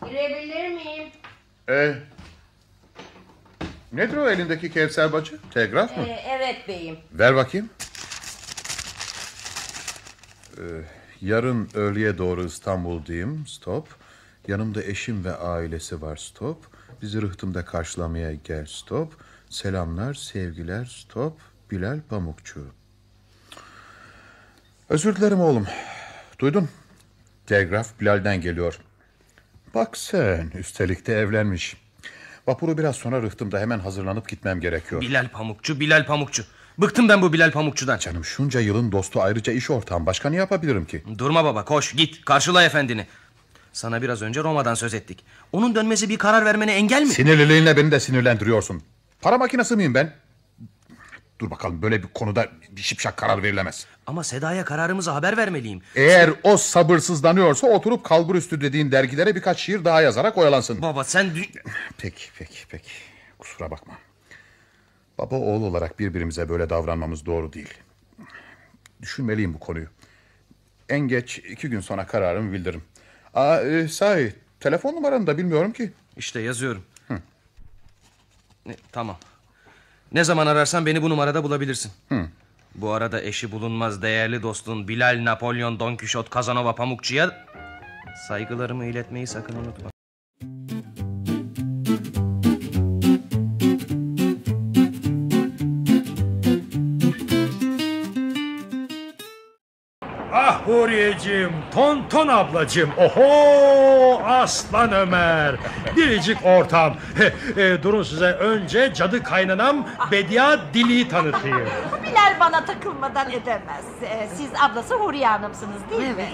Girebilir miyim? Nedir o elindeki Kevser bacı? Telgraf mı? Evet beyim. Ver bakayım. Yarın öğleye doğru İstanbul'dayım. Stop. Yanımda eşim ve ailesi var. Stop. Bizi rıhtımda karşılamaya gel. Stop. Selamlar, sevgiler. Stop. Bilal Pamukçu. Özür dilerim oğlum. Duydun. Telgraf Bilal'den geliyor. Bak sen, üstelik de evlenmiş. Vapuru biraz sonra rıhtımda, hemen hazırlanıp gitmem gerekiyor. Bilal Pamukçu, Bilal Pamukçu. Bıktım ben bu Bilal Pamukçu'dan. Canım, şunca yılın dostu, ayrıca iş ortağım. Başka ne yapabilirim ki? Durma baba, koş git karşıla efendini. Sana biraz önce Roma'dan söz ettik. Onun dönmesi bir karar vermene engel mi? Sinirliliğinle beni de sinirlendiriyorsun. Para makinesi miyim ben? Dur bakalım, böyle bir konuda bir şipşak karar verilemez. Ama Seda'ya kararımızı haber vermeliyim. Eğer o sabırsızlanıyorsa oturup kalbur üstü dediğin dergilere birkaç şiir daha yazarak oyalansın. Baba sen... Peki. Kusura bakma. Baba oğul olarak birbirimize böyle davranmamız doğru değil. Düşünmeliyim bu konuyu. En geç 2 gün sonra kararımı bildiririm. Sahi, telefon numaranı da bilmiyorum ki. İşte yazıyorum. Tamam. Ne zaman ararsan beni bu numarada bulabilirsin. Bu arada eşi bulunmaz değerli dostun Bilal Napolyon Don Kişot Kazanova Pamukçu'ya saygılarımı iletmeyi sakın unutma. Ah Huriyeciğim, Tonton ablacığım, oho aslan Ömer, biricik ortam. Durun size önce cadı kaynanam Bedia Dili'yi tanıtayım. Bilal bana takılmadan edemez. Siz ablası Huriye Hanım'sınız değil mi?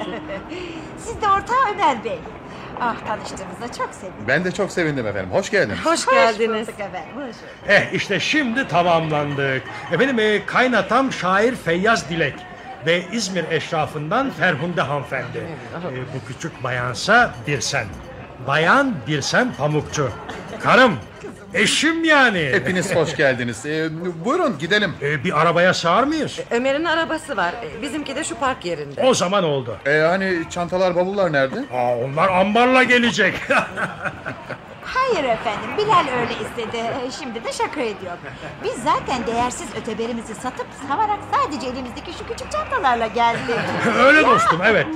Siz de ortağı Ömer Bey. Ah, tanıştığınızda çok sevindim. Ben de çok sevindim efendim. Hoş geldiniz. Hoş geldiniz. Hoş bulduk efendim. İşte şimdi tamamlandık. Benim kaynatam şair Feyyaz Dilek ve İzmir eşrafından Ferhunde hanımefendi. Bu küçük bayansa Birsen. Bayan Birsen Pamukçu. Karım, eşim yani. Hepiniz hoş geldiniz. Buyurun gidelim. Bir arabaya sığar mıyız? Ömer'in arabası var. Bizimki de şu park yerinde. O zaman oldu. Hani çantalar, bavullar nerede? Onlar ambarla gelecek. Hayır efendim, Bilal öyle istedi. Şimdi de şaka ediyor. Biz zaten değersiz öteberimizi satıp savarak sadece elimizdeki şu küçük çantalarla geldik. Öyle dostum, evet.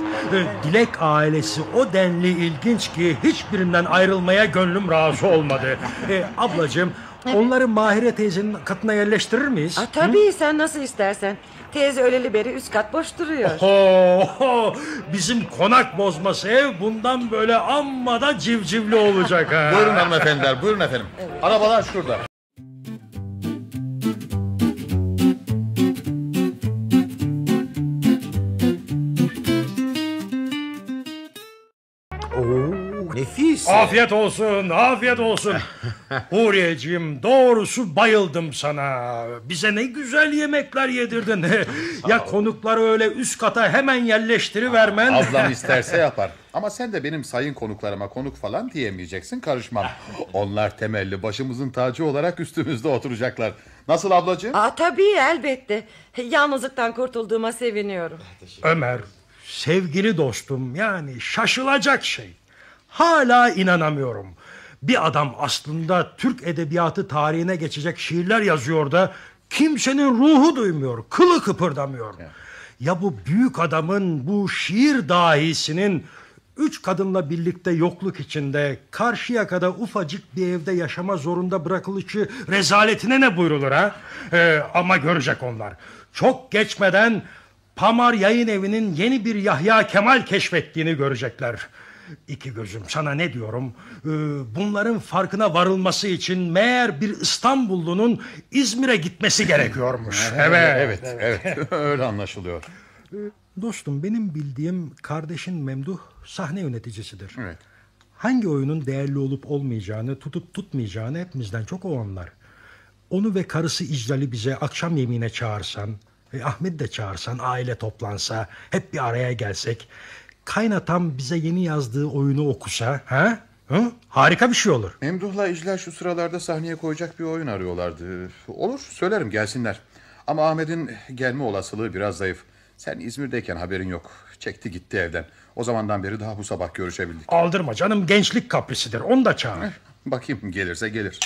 Dilek ailesi o denli ilginç ki hiçbirinden ayrılmaya gönlüm razı olmadı. Ablacığım, onları Mahire teyzenin katına yerleştirir miyiz? Tabii, sen nasıl istersen. Teyze öleli beri üst kat boş duruyor. Bizim konak bozması ev bundan böyle amma da civcivli olacak ha. Buyurun hanımefendiler, buyurun efendim. Evet. Arabalar şurada. Nefis. Afiyet olsun, afiyet olsun. Huriyeciğim, doğrusu bayıldım sana. Bize ne güzel yemekler yedirdin. Ya konukları öyle üst kata hemen yerleştirivermen. Ablam isterse yapar. Ama sen de benim sayın konuklarıma konuk falan diyemeyeceksin, karışmam. Onlar temelli başımızın tacı olarak üstümüzde oturacaklar. Nasıl ablacığım? Tabii, elbette. Yalnızlıktan kurtulduğuma seviniyorum. Ömer, sevgili dostum, yani şaşılacak şey. Hala inanamıyorum. Bir adam aslında Türk edebiyatı tarihine geçecek şiirler yazıyor da kimsenin ruhu duymuyor, kılı kıpırdamıyor. Evet. Ya bu büyük adamın, bu şiir dahisinin 3 kadınla birlikte yokluk içinde Karşıyaka'da ufacık bir evde yaşama zorunda bırakılışı rezaletine ne buyrulur ha? Ama görecek onlar. Çok geçmeden Pamar Yayın Evi'nin yeni bir Yahya Kemal keşfettiğini görecekler. İki gözüm, sana ne diyorum? Bunların farkına varılması için meğer bir İstanbullunun İzmir'e gitmesi gerekiyormuş. Evet. Öyle anlaşılıyor. Dostum, benim bildiğim kardeşin Memduh sahne yöneticisidir. Evet. Hangi oyunun değerli olup olmayacağını, tutup tutmayacağını hepimizden çok o anlar. Onu ve karısı İclal'i bize akşam yemeğine çağırsan, Ahmet'i de çağırsan, aile toplansa, hep bir araya gelsek, kaynatam bize yeni yazdığı oyunu okusa, ha? Harika bir şey olur. Memduh'la İclal şu sıralarda sahneye koyacak bir oyun arıyorlardı. Olur, söylerim, gelsinler. Ama Ahmet'in gelme olasılığı biraz zayıf. Sen İzmir'deyken haberin yok. Çekti gitti evden. O zamandan beri daha bu sabah görüşebildik. Aldırma canım, gençlik kaprisidir, onu da çağır. Bakayım, gelirse gelir.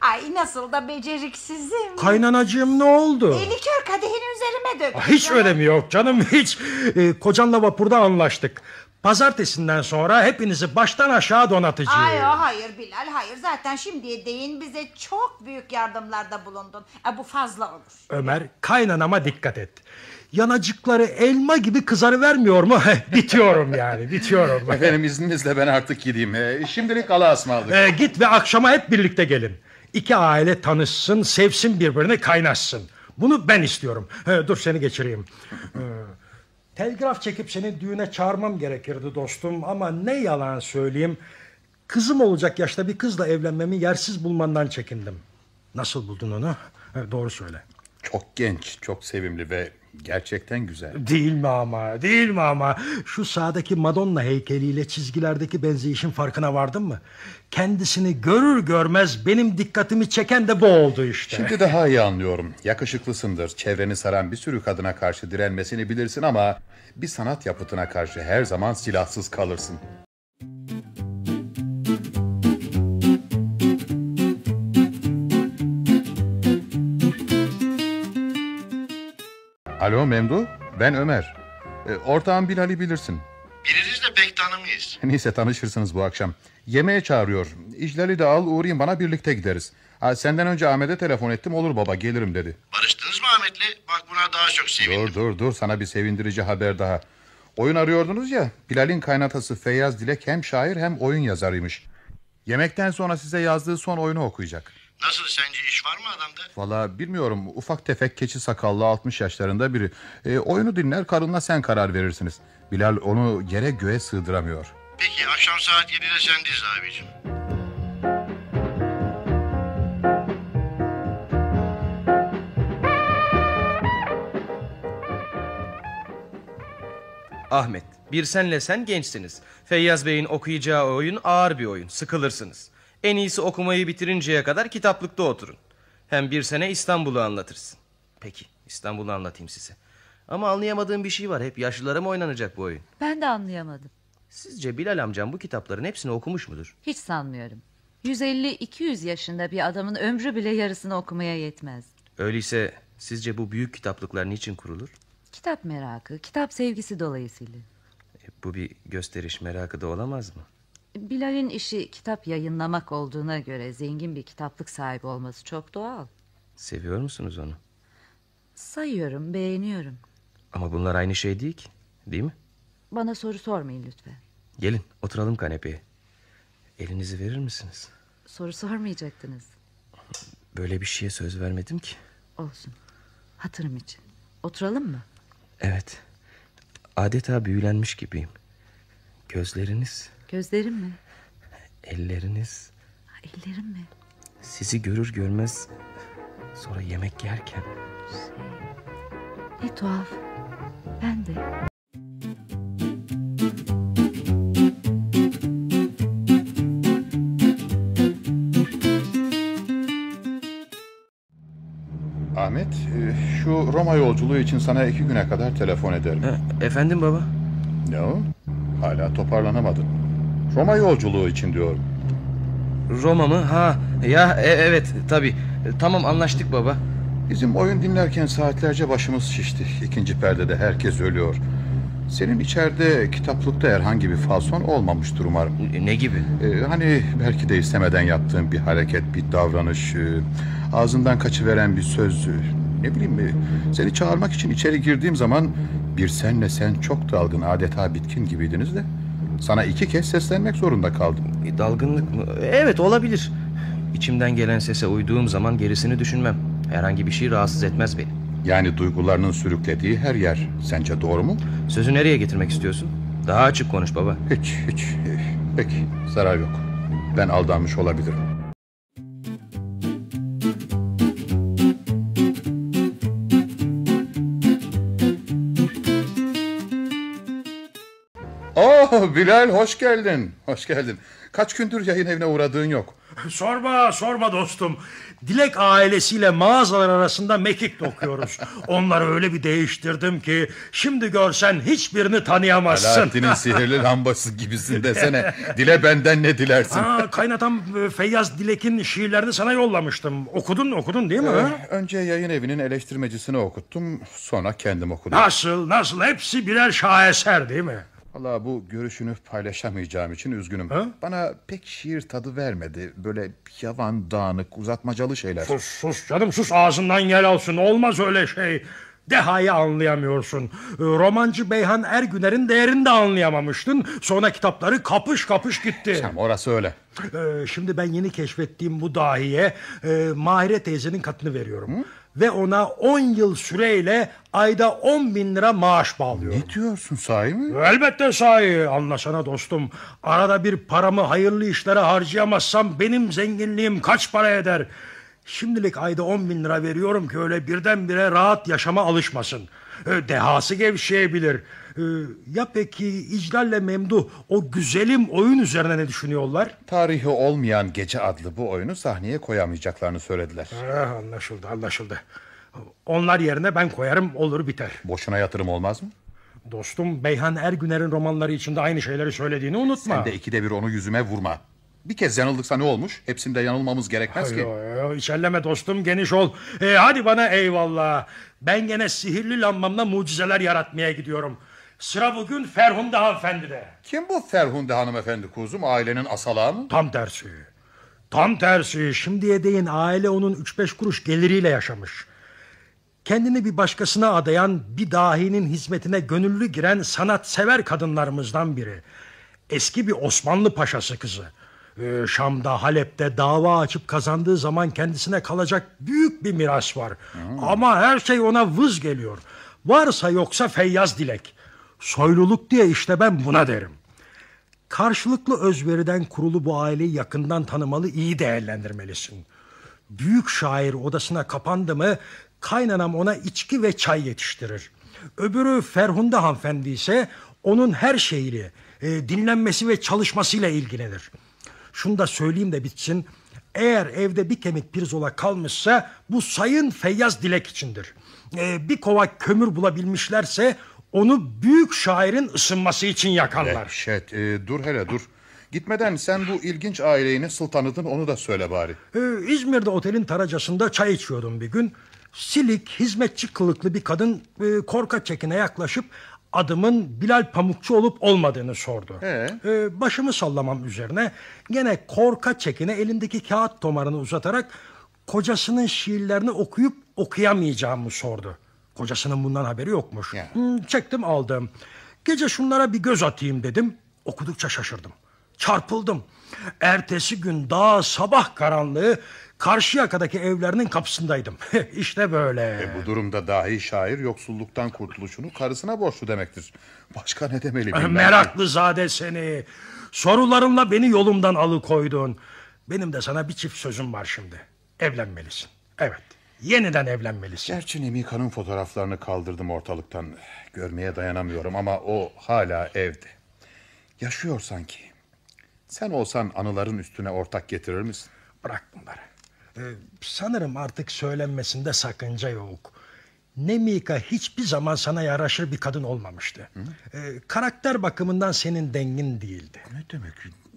Ay nasıl da beceriksizim. Kaynanacığım ne oldu? Likör kadehini üzerime döktü. Hiç önemi yok canım, hiç. Kocanla vapurda anlaştık. Pazartesinden sonra hepinizi baştan aşağı donatacağım. Hayır Bilal, hayır. Zaten şimdiye değin bize çok büyük yardımlarda bulundun. Bu fazla olur. Ömer, kaynanama dikkat et. Yanacıkları elma gibi kızarıvermiyor mu? Bitiyorum yani, bitiyorum. Efendim, izninizle ben artık gideyim. Şimdilik Allah'a ısmarladık. Git ve akşama hep birlikte gelin. İki aile tanışsın, sevsin birbirini, kaynaşsın. Bunu ben istiyorum. Dur seni geçireyim. Telgraf çekip seni düğüne çağırmam gerekirdi dostum. Ama ne yalan söyleyeyim, kızım olacak yaşta bir kızla evlenmemi yersiz bulmandan çekindim. Nasıl buldun onu? Doğru söyle. Çok genç, çok sevimli ve gerçekten güzel. Değil mi ama, değil mi ama? Şu sağdaki Madonna heykeliyle çizgilerdeki benzeyişin farkına vardın mı? Kendisini görür görmez benim dikkatimi çeken de bu oldu işte. Şimdi daha iyi anlıyorum. Yakışıklısındır. Çevreni saran bir sürü kadına karşı direnmesini bilirsin ama bir sanat yapıtına karşı her zaman silahsız kalırsın. Alo Memdu, ben Ömer. Ortağım Bilal'i bilirsin. Biliriz de pek tanımayız. Neyse, tanışırsınız bu akşam. Yemeğe çağırıyor. İclal'i de al, uğrayayım, bana birlikte gideriz. Senden önce Ahmet'e telefon ettim, olur baba gelirim dedi. Barıştınız mı Ahmet'le? Bak buna daha çok sevindim. Dur sana bir sevindirici haber daha. Oyun arıyordunuz ya, Bilal'in kaynatası Feyyaz Dilek hem şair hem oyun yazarıymış. Yemekten sonra size yazdığı son oyunu okuyacak. Nasıl, sence iş var mı adamda? Valla bilmiyorum, ufak tefek keçi sakallı 60 yaşlarında biri. Oyunu dinler, karınla sen karar verirsiniz. Bilal onu yere göğe sığdıramıyor. Peki akşam saat 7'de sendeyiz abicim. Ahmet, bir senle sen gençsiniz. Feyyaz Bey'in okuyacağı oyun ağır bir oyun, sıkılırsınız. En iyisi okumayı bitirinceye kadar kitaplıkta oturun. Hem bir sene İstanbul'u anlatırsın. Peki, İstanbul'u anlatayım size. Ama anlayamadığım bir şey var. Hep yaşlılara mı oynanacak bu oyun? Ben de anlayamadım. Sizce Bilal amcam bu kitapların hepsini okumuş mudur? Hiç sanmıyorum. 150-200 yaşında bir adamın ömrü bile yarısını okumaya yetmez. Öyleyse sizce bu büyük kitaplıklar niçin kurulur? Kitap merakı, kitap sevgisi dolayısıyla. Bu bir gösteriş merakı da olamaz mı? Bilal'in işi kitap yayınlamak olduğuna göre zengin bir kitaplık sahibi olması çok doğal. Seviyor musunuz onu? Sayıyorum, beğeniyorum. Ama bunlar aynı şey değil ki, değil mi? Bana soru sormayın lütfen. Gelin oturalım kanepeye. Elinizi verir misiniz? Soru sormayacaktınız. Böyle bir şeye söz vermedim ki. Olsun. Hatırım için. Oturalım mı? Evet. Adeta büyülenmiş gibiyim. Gözleriniz... Gözlerim mi? Elleriniz... Ellerim mi? Sizi görür görmez... Sonra yemek yerken... Ne tuhaf. Ben de... Ahmet, şu Roma yolculuğu için sana 2 güne kadar telefon ederim. Efendim baba? Ne o? Hala toparlanamadın. Roma yolculuğu için diyorum. Roma mı? Ha, ya evet tabii. Tamam, anlaştık baba. Bizim oyun dinlerken saatlerce başımız şişti. 2. perdede herkes ölüyor. Senin içeride kitaplıkta herhangi bir falson olmamıştır umarım. Ne gibi? Hani belki de istemeden yaptığın bir hareket, bir davranış, ağzından kaçıveren bir söz, ne bileyim, seni çağırmak için içeri girdiğim zaman bir senle sen çok dalgın, adeta bitkin gibiydiniz de sana 2 kez seslenmek zorunda kaldım. Dalgınlık mı? Evet, olabilir. İçimden gelen sese uyduğum zaman gerisini düşünmem. Herhangi bir şey rahatsız etmez beni. Yani duygularının sürüklediği her yer. Sence doğru mu? Sözü nereye getirmek istiyorsun? Daha açık konuş baba. Hiç. Peki, zarar yok. Ben aldanmış olabilirim. Oh Bilal, hoş geldin. Hoş geldin. Kaç gündür yayın evine uğradığın yok. Sorma dostum. Dilek ailesiyle mağazalar arasında mekik okuyoruz. Onları öyle bir değiştirdim ki şimdi görsen hiçbirini tanıyamazsın. Alaaddin'in sihirli lambası gibisin desene. Dile benden ne dilersin? Kaynatam Feyyaz Dilek'in şiirlerini sana yollamıştım. Okudun değil mi? Önce yayın evinin eleştirmecisini okuttum. Sonra kendim okudum. Nasıl? Hepsi birer şaheser değil mi? Vallahi bu görüşünü paylaşamayacağım için üzgünüm. Bana pek şiir tadı vermedi. Böyle yavan, dağınık, uzatmacalı şeyler. Sus canım, sus, ağzından yel alsın. Olmaz öyle şey. Dehayı anlayamıyorsun. Romancı Beyhan Ergüner'in değerini de anlayamamıştın. Sonra kitapları kapış kapış gitti. Tamam, orası öyle. Şimdi ben yeni keşfettiğim bu dahiye Mahire teyzenin katını veriyorum. Ve ona 10 yıl süreyle ayda 10.000 lira maaş bağlıyorum. Ne diyorsun, sahi mi? Elbette sahi, anlasana dostum. Arada bir paramı hayırlı işlere harcayamazsam benim zenginliğim kaç para eder? Şimdilik ayda 10.000 lira veriyorum ki öyle birdenbire rahat yaşama alışmasın. Dehası gevşeyebilir. Ya peki İclal'le Memduh o güzelim oyun üzerine ne düşünüyorlar? Tarihi olmayan Gece adlı bu oyunu sahneye koyamayacaklarını söylediler. Anlaşıldı. Onlar yerine ben koyarım, olur biter. Boşuna yatırım olmaz mı? Dostum, Beyhan Ergüner'in romanları içinde aynı şeyleri söylediğini unutma. Sen de ikide bir onu yüzüme vurma. Bir kez yanıldıksa ne olmuş? Hepsinde yanılmamız gerekmez ki. İçelleme dostum, geniş ol. Hadi bana eyvallah. Ben gene sihirli lambamla mucizeler yaratmaya gidiyorum. Sıra bugün Ferhunde hanımefendide. Kim bu Ferhunde hanımefendi kuzum? Ailenin asalağı mı? Tam tersi. Şimdiye değin aile onun 3-5 kuruş geliriyle yaşamış. Kendini bir başkasına adayan, bir dahinin hizmetine gönüllü giren sanatsever kadınlarımızdan biri. Eski bir Osmanlı paşası kızı. Şam'da, Halep'te dava açıp kazandığı zaman kendisine kalacak büyük bir miras var. Ama her şey ona vız geliyor. Varsa yoksa Feyyaz Dilek. Soyluluk diye işte ben buna derim. Karşılıklı özveriden kurulu bu aileyi yakından tanımalı, iyi değerlendirmelisin. Büyük şair odasına kapandı mı kaynanam ona içki ve çay yetiştirir. Öbürü Ferhunde hanımefendi ise onun her şeyiyle, dinlenmesi ve çalışmasıyla ilgilenir. Şunu da söyleyeyim de bitsin. Eğer evde bir kemik pirzola kalmışsa bu Sayın Feyyaz Dilek içindir. Bir kova kömür bulabilmişlerse onu büyük şairin ısınması için yakarlar. Dur. Gitmeden sen bu ilginç aileyi nasıl tanıdın onu da söyle bari. İzmir'de otelin taracasında çay içiyordum bir gün. Silik, hizmetçi kılıklı bir kadın korka çekine yaklaşıp adımın Bilal Pamukçu olup olmadığını sordu. Başımı sallamam üzerine gene korka çekine elindeki kağıt tomarını uzatarak kocasının şiirlerini okuyup okuyamayacağımı sordu. Kocasının bundan haberi yokmuş. Çektim aldım. Gece şunlara bir göz atayım dedim. Okudukça şaşırdım. Çarpıldım. Ertesi gün daha sabah karanlığı Karşıyaka'daki evlerinin kapısındaydım. İşte böyle. Bu durumda dahi şair yoksulluktan kurtuluşunu karısına borçlu demektir. Başka ne demeli bilmem. Meraklı zade seni. Sorularınla beni yolumdan alıkoydun. Benim de sana bir çift sözüm var şimdi. Evlenmelisin. Evet. Yeniden evlenmelisin. Gerçi Nemika'nın fotoğraflarını kaldırdım ortalıktan. Görmeye dayanamıyorum ama o hala evde. Yaşıyor sanki. Sen olsan anıların üstüne ortak getirir misin? Bırak bunları. Sanırım artık söylenmesinde sakınca yok. Nemika hiçbir zaman sana yaraşır bir kadın olmamıştı. Karakter bakımından senin dengin değildi.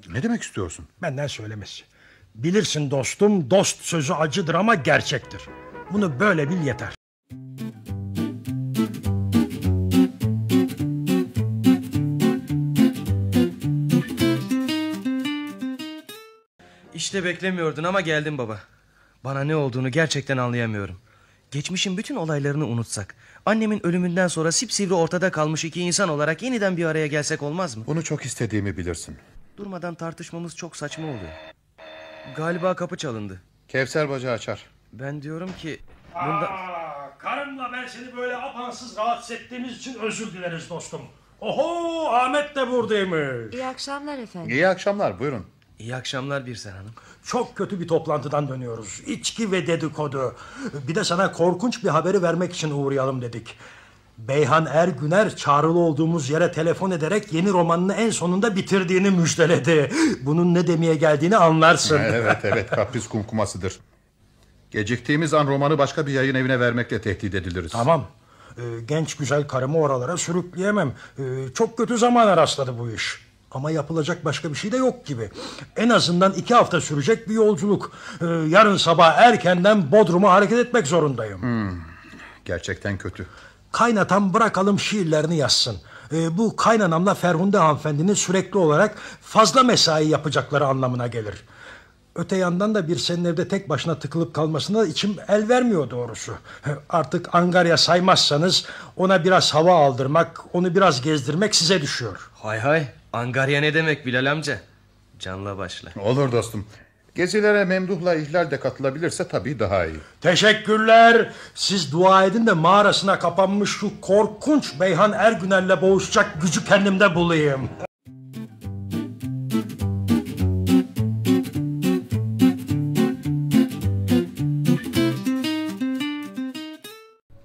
Ne demek istiyorsun? Benden söylemesi. Bilirsin dostum, dost sözü acıdır ama gerçektir. Bunu böyle bil yeter. İşte beklemiyordun ama geldin baba. Bana ne olduğunu gerçekten anlayamıyorum. Geçmişin bütün olaylarını unutsak, annemin ölümünden sonra sipsivri ortada kalmış iki insan olarak yeniden bir araya gelsek olmaz mı? Bunu çok istediğimi bilirsin. Durmadan tartışmamız çok saçma oluyor. Galiba kapı çalındı. Kevser bacağı açar. Ben diyorum ki... Karımla ben seni böyle apansız rahatsız ettiğimiz için özür dileriz dostum. Oho, Ahmet de buradaymış. İyi akşamlar efendim. İyi akşamlar, buyurun. İyi akşamlar Birsen Hanım. Çok kötü bir toplantıdan dönüyoruz. İçki ve dedikodu. Bir de sana korkunç bir haberi vermek için uğrayalım dedik. Beyhan Ergüner çağrılı olduğumuz yere telefon ederek yeni romanını en sonunda bitirdiğini müjdeledi. Bunun ne demeye geldiğini anlarsın. Evet, kapris kumkumasıdır. Geciktiğimiz an romanı başka bir yayın evine vermekle tehdit ediliriz. Tamam. Genç güzel karımı oralara sürükleyemem. Çok kötü zamana rastladı bu iş. Ama yapılacak başka bir şey de yok gibi. En azından 2 hafta sürecek bir yolculuk. Yarın sabah erkenden Bodrum'a hareket etmek zorundayım. Gerçekten kötü. Kaynatam bırakalım şiirlerini yazsın. Bu kaynanamla Ferhunde hanımefendinin sürekli olarak fazla mesai yapacakları anlamına gelir. Öte yandan da bir senin evde tek başına tıkılıp kalmasına içim el vermiyor doğrusu. Artık angarya saymazsanız ona biraz hava aldırmak, onu biraz gezdirmek size düşüyor. Hay, angarya ne demek Bilal amca? Canla başla. Olur dostum. Gezilere Memduh'la İhlal de katılabilirse tabii daha iyi. Teşekkürler. Siz dua edin de mağarasına kapanmış şu korkunç Beyhan Ergüner'le boğuşacak gücü kendimde bulayım.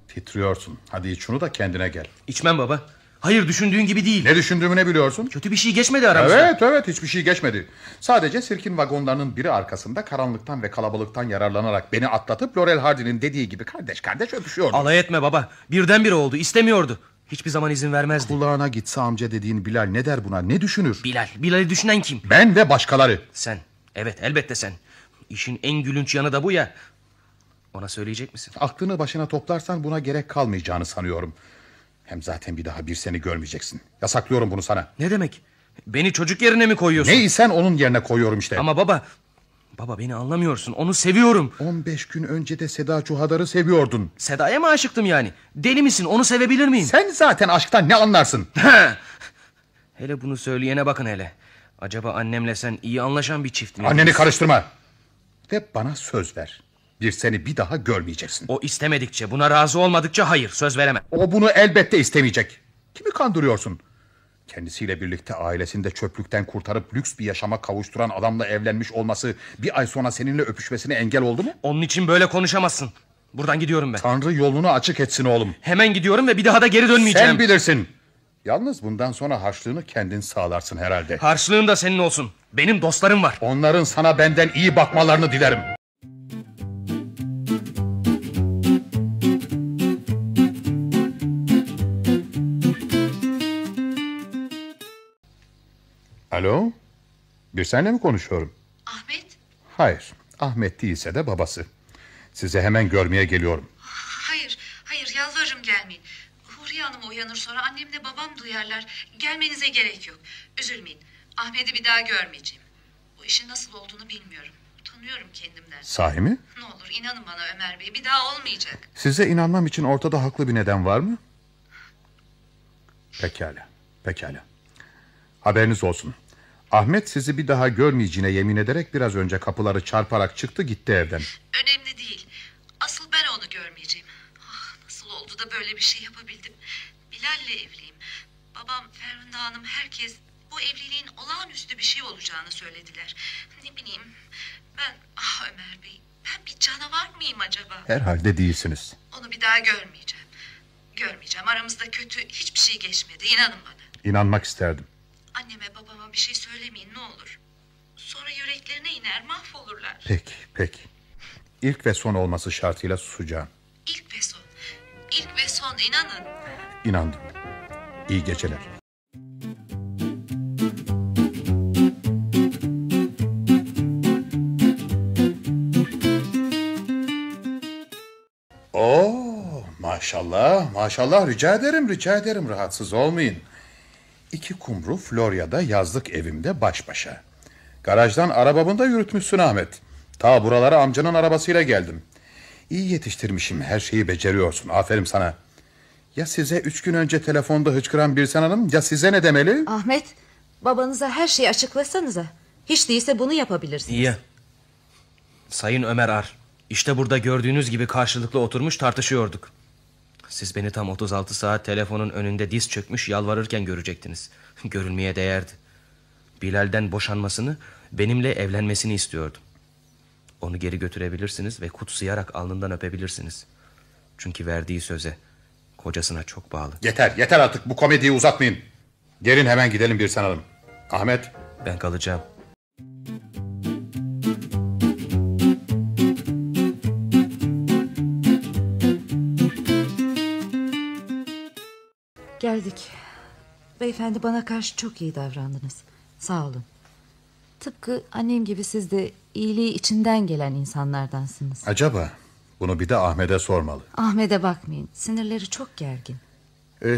Titriyorsun. Hadi iç şunu da kendine gel. İçmem baba. Hayır, düşündüğün gibi değil. Ne düşündüğümü ne biliyorsun? Kötü bir şey geçmedi aramızda. Evet, hiçbir şey geçmedi. Sadece sirkin vagonlarının biri arkasında karanlıktan ve kalabalıktan yararlanarak beni atlatıp Laurel Hardy'nin dediği gibi kardeş kardeş öpüşüyordu. Alay etme baba. Birdenbire oldu. İstemiyordu. Hiçbir zaman izin vermezdi. Kulağına gitse amca dediğin Bilal ne der buna? Ne düşünür? Bilal'i düşünen kim? Ben ve başkaları. Sen. Evet, elbette sen. İşin en gülünç yanı da bu ya. Ona söyleyecek misin? Aklını başına toplarsan buna gerek kalmayacağını sanıyorum. Hem zaten bir daha seni görmeyeceksin. Yasaklıyorum bunu sana. Ne demek? Beni çocuk yerine mi koyuyorsun? Neysen onun yerine koyuyorum işte. Ama baba beni anlamıyorsun. Onu seviyorum. 15 gün önce de Seda Çuhadar'ı seviyordun. Seda'ya mı aşıktım yani? Deli misin? Onu sevebilir miyim? Sen zaten aşktan ne anlarsın? Hele bunu söyleyene bakın hele. Acaba annemle sen iyi anlaşan bir çift mi? Anneni karıştırma. Ve bana söz ver. Seni bir daha görmeyeceksin. O istemedikçe, buna razı olmadıkça hayır, söz veremem. O bunu elbette istemeyecek. Kimi kandırıyorsun? Kendisiyle birlikte ailesini de çöplükten kurtarıp lüks bir yaşama kavuşturan adamla evlenmiş olması bir ay sonra seninle öpüşmesine engel oldu mu? Onun için böyle konuşamazsın. Buradan gidiyorum ben. Tanrı yolunu açık etsin oğlum. Hemen gidiyorum ve bir daha da geri dönmeyeceğim. Sen bilirsin. Yalnız bundan sonra harçlığını kendin sağlarsın herhalde. Harçlığın da senin olsun. Benim dostlarım var. Onların sana benden iyi bakmalarını dilerim. Alo? Bir senle mi konuşuyorum? Ahmet? Hayır, Ahmet değilse de babası. Sizi hemen görmeye geliyorum. Hayır yalvarırım gelmeyin. Huriye Hanım uyanır, sonra annemle babam duyarlar. Gelmenize gerek yok. Üzülmeyin. Ahmet'i bir daha görmeyeceğim. Bu işin nasıl olduğunu bilmiyorum. Utanıyorum kendimden. Sahi mi? Ne olur inanın bana Ömer Bey, bir daha olmayacak. Size inanmam için ortada haklı bir neden var mı? Pekala. Haberiniz olsun. Ahmet sizi bir daha görmeyeceğine yemin ederek biraz önce kapıları çarparak çıktı gitti evden. Önemli değil. Asıl ben onu görmeyeceğim. Nasıl oldu da böyle bir şey yapabildim? Bilal'le evliyim. Babam, Ferhunde Hanım, herkes bu evliliğin olağanüstü bir şey olacağını söylediler. Ne bileyim ben... Ömer Bey, ben bir canavar mıyım acaba? Herhalde değilsiniz. Onu bir daha görmeyeceğim. Aramızda kötü hiçbir şey geçmedi, inanın bana. İnanmak isterdim. Anneme babama bir şey söylemeyin ne olur. Sonra yüreklerine iner, mahvolurlar. Peki. İlk ve son olması şartıyla susacağım. İlk ve son inanın. İnandım. İyi geceler. Maşallah rica ederim rahatsız olmayın. 2 kumru Florya'da yazlık evimde baş başa. Garajdan arabamı da yürütmüşsün Ahmet. Ta buralara amcanın arabasıyla geldim. İyi yetiştirmişim, her şeyi beceriyorsun, aferin sana. Ya size 3 gün önce telefonda hıçkıran Birsen Hanım, ya size ne demeli? Ahmet, babanıza her şeyi açıklasanıza. Hiç değilse bunu yapabilirsiniz. İyi. Sayın Ömer Ar, işte burada gördüğünüz gibi karşılıklı oturmuş tartışıyorduk. Siz beni tam 36 saat telefonun önünde diz çökmüş yalvarırken görecektiniz. Görülmeye değerdi. Bilal'den boşanmasını, benimle evlenmesini istiyordum. Onu geri götürebilirsiniz ve kutsayarak alnından öpebilirsiniz. Çünkü verdiği söze, Kocasına çok bağlı. Yeter artık, bu komediyi uzatmayın. Gelin hemen gidelim Birsen Hanım. Ahmet. Ben kalacağım. Geldik. Beyefendi, bana karşı çok iyi davrandınız. Sağ olun. Tıpkı annem gibi siz de iyiliği içinden gelen insanlardansınız. Acaba bunu bir de Ahmet'e sormalı. Ahmet'e bakmayın, sinirleri çok gergin.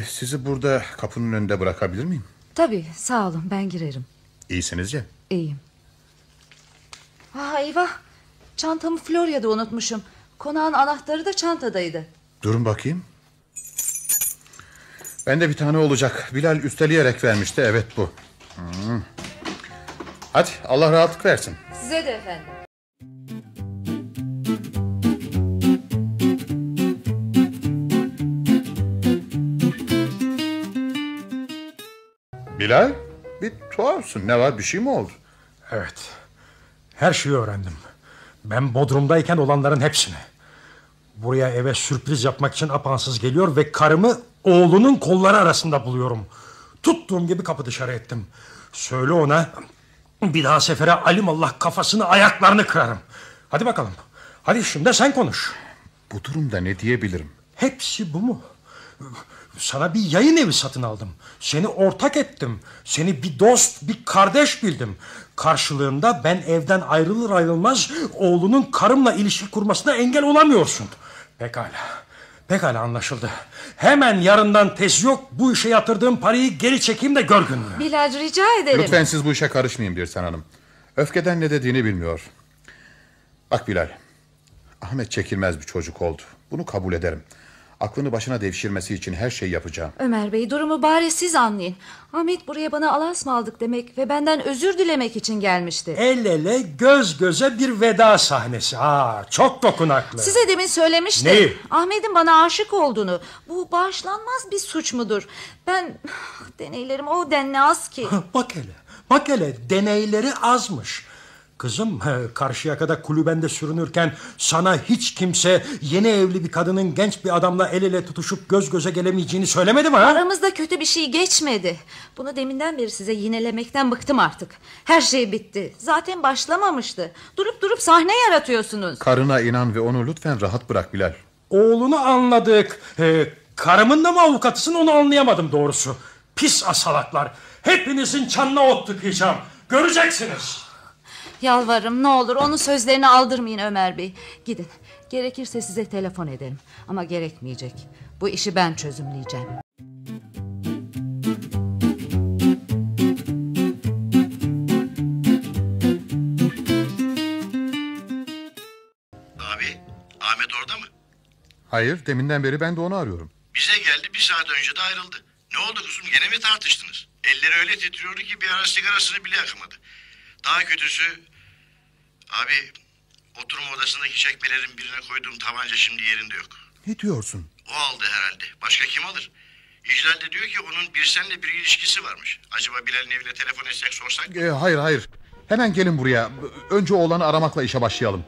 Sizi burada kapının önünde bırakabilir miyim? Tabii, sağ olun, ben girerim. İyisiniz ya. İyiyim. Eyvah, çantamı Florya'da unutmuşum. Konağın anahtarı da çantadaydı. Durun bakayım. Bende bir tane olacak. Bilal üsteleyerek vermişti. Evet, bu. Hadi, Allah rahatlık versin. Size de efendim. Bilal, bir tuhafsın. Ne var, bir şey mi oldu? Evet. Her şeyi öğrendim. Ben Bodrum'dayken olanların hepsini. Buraya eve sürpriz yapmak için apansız geliyor ve karımı oğlunun kolları arasında buluyorum. Tuttuğum gibi kapı dışarı ettim. Söyle ona, bir daha sefere alimallah kafasını ayaklarını kırarım. Hadi bakalım. Hadi şimdi sen konuş. Bu durumda ne diyebilirim? Hepsi bu mu? Sana bir yayın evi satın aldım. Seni ortak ettim. Seni bir dost, bir kardeş bildim. Karşılığında ben evden ayrılır ayrılmaz oğlunun karımla ilişki kurmasına engel olamıyorsun. Pekala anlaşıldı. Hemen yarından tez yok, bu işe yatırdığım parayı geri çekeyim de gör gününü. Bilal, rica ederim. Lütfen siz bu işe karışmayın Birsen Hanım. Öfkeden ne dediğini bilmiyor. Bak Bilal, Ahmet çekilmez bir çocuk oldu. Bunu kabul ederim. Aklını başına devşirmesi için her şeyi yapacağım. Ömer Bey, durumu bari siz anlayın. Ahmet buraya bana alasmaldık demek ve benden özür dilemek için gelmişti. El ele göz göze bir veda sahnesi. Çok dokunaklı. Size demin söylemiştim. Neyi? Ahmet'in bana aşık olduğunu. Bu bağışlanmaz bir suç mudur? Ben deneylerim o denli az ki. Bak hele deneyleri azmış. Kızım, Karşıyaka'da kulübende sürünürken sana hiç kimse yeni evli bir kadının genç bir adamla el ele tutuşup göz göze gelemeyeceğini söylemedi mi? Aramızda kötü bir şey geçmedi. Bunu deminden beri size yinelemekten bıktım artık. Her şey bitti. Zaten başlamamıştı. Durup sahne yaratıyorsunuz. Karına inan ve onu lütfen rahat bırak Bilal. Oğlunu anladık. Karımın da mı avukatısın, onu anlayamadım doğrusu. Pis asalaklar. Hepinizin çanına ot tıkayacağım. Göreceksiniz. Yalvarırım, ne olur onun sözlerini aldırmayın Ömer Bey. Gidin, gerekirse size telefon ederim. Ama gerekmeyecek. Bu işi ben çözümleyeceğim. Abi, Ahmet orada mı? Hayır, deminden beri ben de onu arıyorum. Bize geldi, 1 saat önce de ayrıldı. Ne oldu kuzum, gene mi tartıştınız? Elleri öyle titriyordu ki bir ara sigarasını bile yakamadı. Daha kötüsü... Abi, oturma odasındaki çekmelerin birine koyduğum tabanca şimdi yerinde yok. Ne diyorsun? O aldı herhalde. Başka kim alır? İclal de diyor ki onun Birsen'le bir ilişkisi varmış. Acaba Bilal'in evine telefon etsek sorsak mı? Hayır. Hemen gelin buraya. Önce oğlanı aramakla işe başlayalım.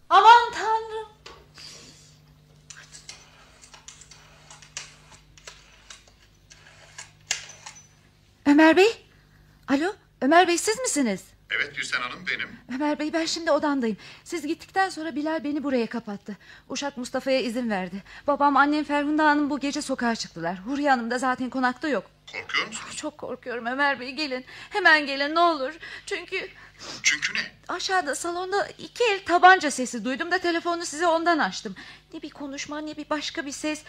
Aman Tanrım. Ömer Bey. Alo, Ömer Bey, siz misiniz? Evet Birsen Hanım, benim. Ömer Bey, ben şimdi odamdayım. Siz gittikten sonra Bilal beni buraya kapattı. Uşak Mustafa'ya izin verdi. Babam, annem, Ferhunda Hanım bu gece sokağa çıktılar. Huriye Hanım da zaten konakta yok. Korkuyor musun? Çok korkuyorum Ömer Bey, gelin. Hemen gelin ne olur. Çünkü ne? aşağıda salonda 2 el tabanca sesi duydum da telefonu size ondan açtım. Ne bir konuşma, ne bir başka bir ses.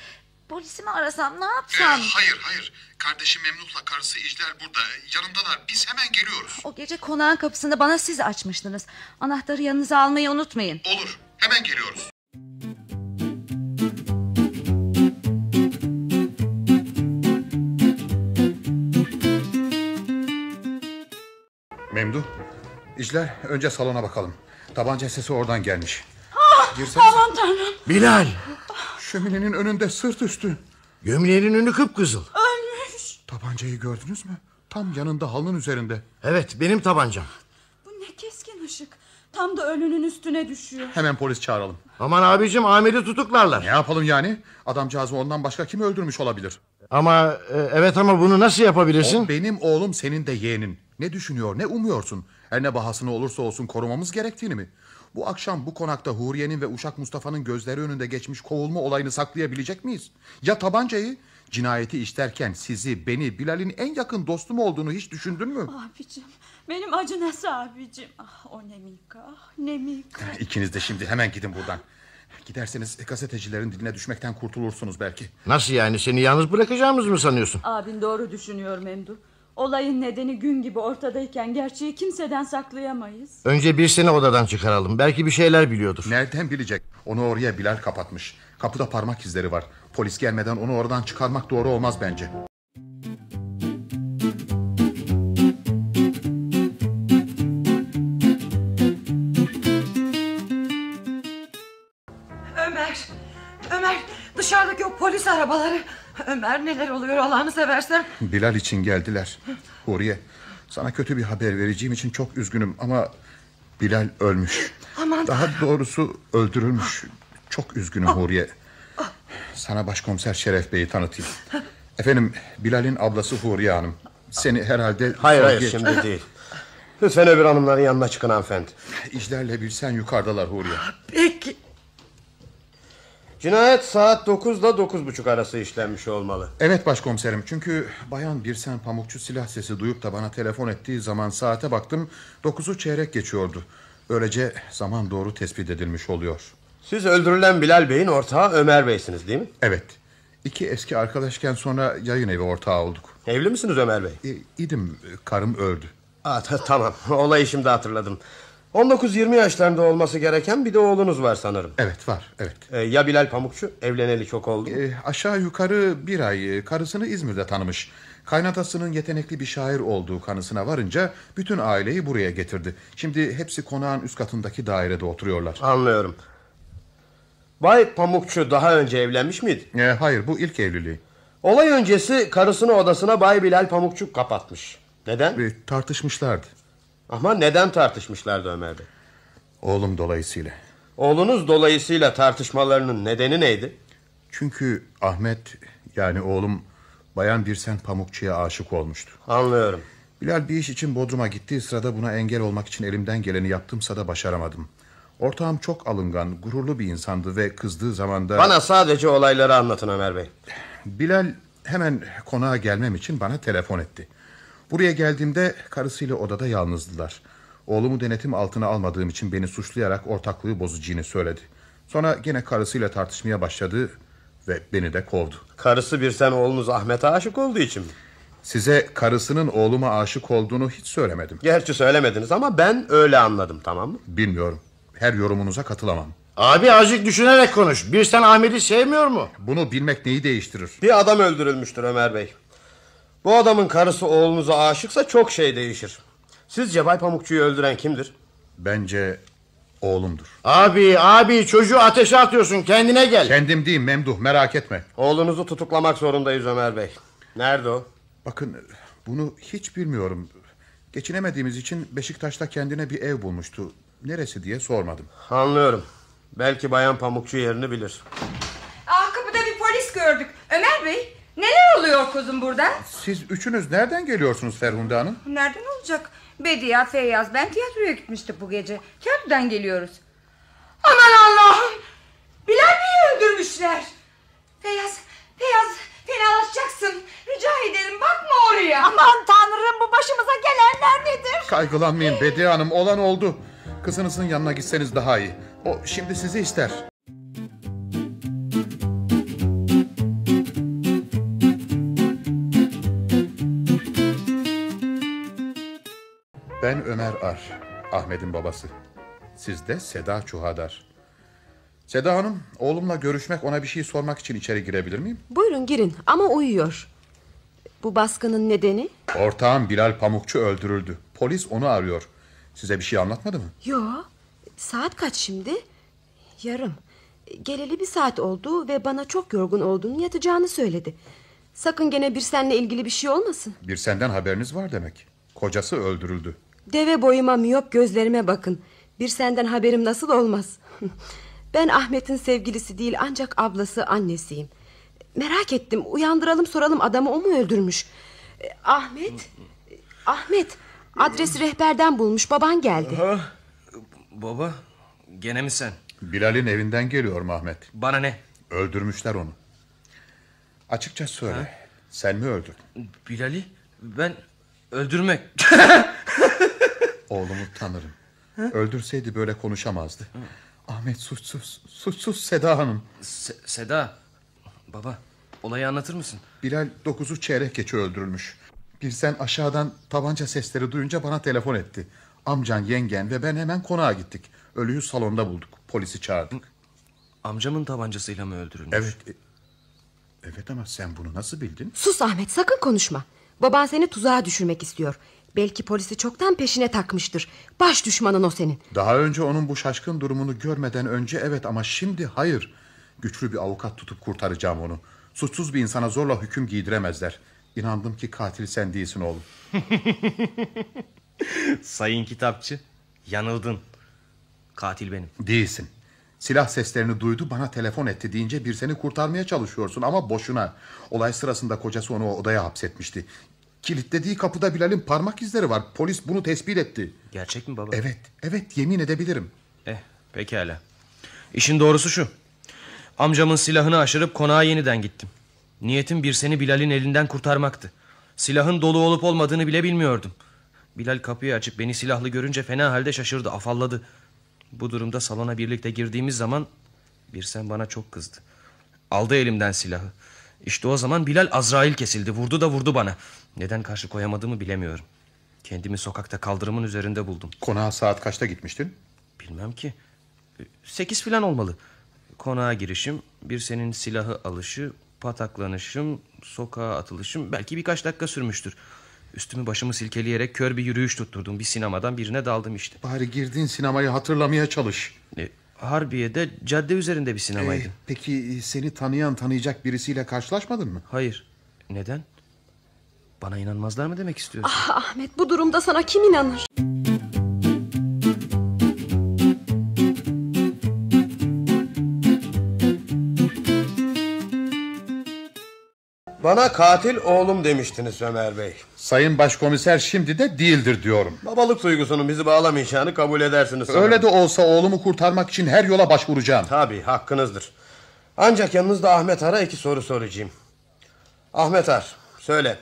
Polisi mi arasam, ne yapsam? Hayır. Kardeşim Memduh'la karısı İclal burada. Yanındalar. Biz hemen geliyoruz. O gece konağın kapısını bana siz açmıştınız. Anahtarı yanınıza almayı unutmayın. Olur. Hemen geliyoruz. Memduh, İclal, önce salona bakalım. Tabanca sesi oradan gelmiş. Aman Tanrım. Bilal. Şöminenin önünde sırt üstü. Gömleğinin önü kıpkızıl. Ölmüş. Tabancayı gördünüz mü? Tam yanında, halının üzerinde. Evet, benim tabancam. Bu ne keskin ışık. Tam da ölünün üstüne düşüyor. Hemen polis çağıralım. Aman abicim, Ahmet'i tutuklarlar. Ne yapalım yani? Adamcağızı ondan başka kim öldürmüş olabilir? Ama evet, ama bunu nasıl yapabilirsin? O benim oğlum, senin de yeğenin. Ne düşünüyor, ne umuyorsun? Her ne bahasına olursa olsun korumamız gerektiğini mi? Bu akşam bu konakta Huriye'nin ve Uşak Mustafa'nın gözleri önünde geçmiş kovulma olayını saklayabilecek miyiz? Ya tabancayı? Cinayeti işlerken sizi, beni, Bilal'in en yakın dostum olduğunu hiç düşündün mü? Abicim, benim acı nasıl abicim? Ah, o Nemika, Nemika. İkiniz de şimdi hemen gidin buradan. Giderseniz gazetecilerin diline düşmekten kurtulursunuz belki. Nasıl yani, seni yalnız bırakacağımızı mı sanıyorsun? Abin doğru düşünüyor Memduh. Olayın nedeni gün gibi ortadayken gerçeği kimseden saklayamayız. Önce bir seni odadan çıkaralım. Belki bir şeyler biliyordur. Nereden bilecek? Onu oraya Bilal kapatmış. Kapıda parmak izleri var. Polis gelmeden onu oradan çıkarmak doğru olmaz bence. Ömer, dışarıdaki o polis arabaları. Ömer, neler oluyor Allah'ını seversen. Bilal için geldiler. Huriye, sana kötü bir haber vereceğim için çok üzgünüm ama Bilal ölmüş. Aman. Daha doğrusu öldürülmüş. Çok üzgünüm Huriye. Sana başkomiser Şeref Bey'i tanıtayım. Efendim, Bilal'in ablası Huriye Hanım. Seni herhalde... Hayır, şimdi değil. Lütfen öbür hanımların yanına çıkın hanımefendi. İclerle Bilsen yukarıdalar Huriye. Peki. Cinayet saat 9 ile 9:30 arası işlenmiş olmalı. Evet başkomiserim, çünkü bayan Birsen Pamukçu silah sesi duyup da bana telefon ettiği zaman saate baktım, 9'u çeyrek geçiyordu. Böylece zaman doğru tespit edilmiş oluyor. Siz öldürülen Bilal Bey'in ortağı Ömer Bey'siniz değil mi? Evet. 2 eski arkadaşken sonra yayın evi ortağı olduk. Evli misiniz Ömer Bey? İdim, karım öldü. Tamam, olayı şimdi hatırladım. 19-20 yaşlarında olması gereken bir de oğlunuz var sanırım. Evet, var, evet. Ya Bilal Pamukçu, evleneli çok oldu mu? Aşağı yukarı 1 ay. Karısını İzmir'de tanımış. Kaynatasının yetenekli bir şair olduğu kanısına varınca bütün aileyi buraya getirdi. Şimdi hepsi konağın üst katındaki dairede oturuyorlar. Anlıyorum. Bay Pamukçu daha önce evlenmiş miydi? Hayır, bu ilk evliliği. Olay öncesi karısını odasına Bay Bilal Pamukçu kapatmış. Neden? Tartışmışlardı. Ama neden tartışmışlardı Ömer Bey? Oğlum dolayısıyla. Oğlunuz dolayısıyla tartışmalarının nedeni neydi? Çünkü Ahmet, yani oğlum, bayan Birsen Pamukçu'ya aşık olmuştu. Anlıyorum. Bilal bir iş için Bodrum'a gittiği sırada buna engel olmak için elimden geleni yaptımsa da başaramadım. Ortağım çok alıngan, gururlu bir insandı ve kızdığı zaman da... Bana sadece olayları anlatın Ömer Bey. Bilal hemen konağa gelmem için bana telefon etti. Buraya geldiğimde karısıyla odada yalnızdılar. Oğlumu denetim altına almadığım için beni suçlayarak ortaklığı bozacağını söyledi. Sonra gene karısıyla tartışmaya başladı ve beni de kovdu. Karısı Birsen oğlunuz Ahmet'e aşık olduğu için mi? Size karısının oğluma aşık olduğunu hiç söylemedim. Gerçi söylemediniz ama ben öyle anladım, tamam mı? Bilmiyorum. Her yorumunuza katılamam. Abi azıcık düşünerek konuş. Birsen Ahmet'i sevmiyor mu? Bunu bilmek neyi değiştirir? Bir adam öldürülmüştür Ömer Bey. Bu adamın karısı oğlunuza aşıksa çok şey değişir. Sizce Bay Pamukçu'yu öldüren kimdir? Bence oğlumdur. Abi çocuğu ateşe atıyorsun, kendine gel. Kendim değil Memduh, merak etme. Oğlunuzu tutuklamak zorundayız Ömer Bey. Nerede o? Bakın, bunu hiç bilmiyorum. Geçinemediğimiz için Beşiktaş'ta kendine bir ev bulmuştu. Neresi diye sormadım. Anlıyorum. Belki Bayan Pamukçu yerini bilir. Kapıda bir polis gördük. Ömer Bey, neler oluyor kuzum burada? Siz üçünüz nereden geliyorsunuz Ferhunde Hanım? Nereden olacak? Bediye, Feyyaz, ben tiyatroya gitmiştik bu gece. Tiyatrodan geliyoruz. Aman Allah'ım! Bilal Bey'i öldürmüşler. Feyyaz, fenalaşacaksın. Rica ederim, bakma oraya. Aman tanrım, bu başımıza gelenler nedir? Kaygılanmayın Bediye Hanım, olan oldu. Kızınızın yanına gitseniz daha iyi. O şimdi sizi ister. Ben Ömer Ar, Ahmet'in babası. Siz de Seda Çuhadar. Seda Hanım, oğlumla görüşmek, ona bir şey sormak için içeri girebilir miyim? Buyurun girin ama uyuyor. Bu baskının nedeni? Ortağım Bilal Pamukçu öldürüldü. Polis onu arıyor. Size bir şey anlatmadı mı? Yo. Saat kaç şimdi? Yarım. Geleli 1 saat oldu ve bana çok yorgun olduğunu, yatacağını söyledi. Sakın gene bir seninle ilgili bir şey olmasın. Bir senden haberiniz var demek. Kocası öldürüldü. Deve boyuma, miyop gözlerime bakın. Bir senden haberim nasıl olmaz? Ben Ahmet'in sevgilisi değil, ancak ablası, annesiyim. Merak ettim, uyandıralım soralım, adamı o mu öldürmüş? Ahmet, adresi rehberden bulmuş, baban geldi. Baba, gene mi sen? Bilal'in evinden geliyorum Ahmet. Bana ne? Öldürmüşler onu. Açıkça söyle, sen mi öldürdün? Bilal'i ben öldürmek. Oğlumu tanırım. Öldürseydi böyle konuşamazdı. Ahmet suçsuz Seda Hanım. Seda, baba olayı anlatır mısın? Bilal 9'u çeyrek geçe öldürülmüş. Bir sen aşağıdan tabanca sesleri duyunca bana telefon etti. Amcan, yengen ve ben hemen konağa gittik. Ölüyü salonda bulduk. Polisi çağırdık. Amcamın tabancasıyla mı öldürülmüş? Evet. Evet ama sen bunu nasıl bildin? Sus Ahmet, sakın konuşma. Baban seni tuzağa düşürmek istiyor. Belki polisi çoktan peşine takmıştır. Baş düşmanın o senin. Daha önce onun bu şaşkın durumunu görmeden önce evet, ama şimdi hayır. Güçlü bir avukat tutup kurtaracağım onu. Suçsuz bir insana zorla hüküm giydiremezler. İnandım ki katil sen değilsin oğlum. Sayın kitapçı, yanıldın. Katil benim. Değilsin. Silah seslerini duydu, bana telefon etti deyince bir seni kurtarmaya çalışıyorsun ama boşuna. Olay sırasında kocası onu odaya hapsetmişti. Kilitlediği kapıda Bilal'in parmak izleri var. Polis bunu tespit etti. Gerçek mi baba? Evet, yemin edebilirim. Pekala. İşin doğrusu şu. Amcamın silahını aşırıp konağa yeniden gittim. Niyetim bir seni Bilal'in elinden kurtarmaktı. Silahın dolu olup olmadığını bile bilmiyordum. Bilal kapıyı açıp beni silahlı görünce fena halde şaşırdı, afalladı. Bu durumda salona birlikte girdiğimiz zaman bir sen bana çok kızdı. Aldı elimden silahı. İşte o zaman Bilal Azrail kesildi. Vurdu bana. Neden karşı koyamadığımı bilemiyorum. Kendimi sokakta kaldırımın üzerinde buldum. Konağa saat kaçta gitmiştin? Bilmem ki. 8 falan olmalı. Konağa girişim, bir senin silahı alışı, pataklanışım, sokağa atılışım belki birkaç dakika sürmüştür. Üstümü başımı silkeleyerek kör bir yürüyüş tutturdum. Bir sinemadan birine daldım işte. Bari girdiğin sinemayı hatırlamaya çalış. Harbiye'de cadde üzerinde bir sinemaydı. Peki seni tanıyacak birisiyle karşılaşmadın mı? Hayır. Neden? Bana inanmazlar mı demek istiyorsun? Ahmet, bu durumda sana kim inanır? Bana katil oğlum demiştiniz Ömer Bey. Sayın Başkomiser, şimdi de değildir diyorum. Babalık duygusunun bizi bağlamayacağını kabul edersiniz sanırım. Öyle de olsa oğlumu kurtarmak için her yola başvuracağım. Tabii, hakkınızdır. Ancak yanınızda Ahmet Ar'a 2 soru soracağım. Ahmet Ar, söyle.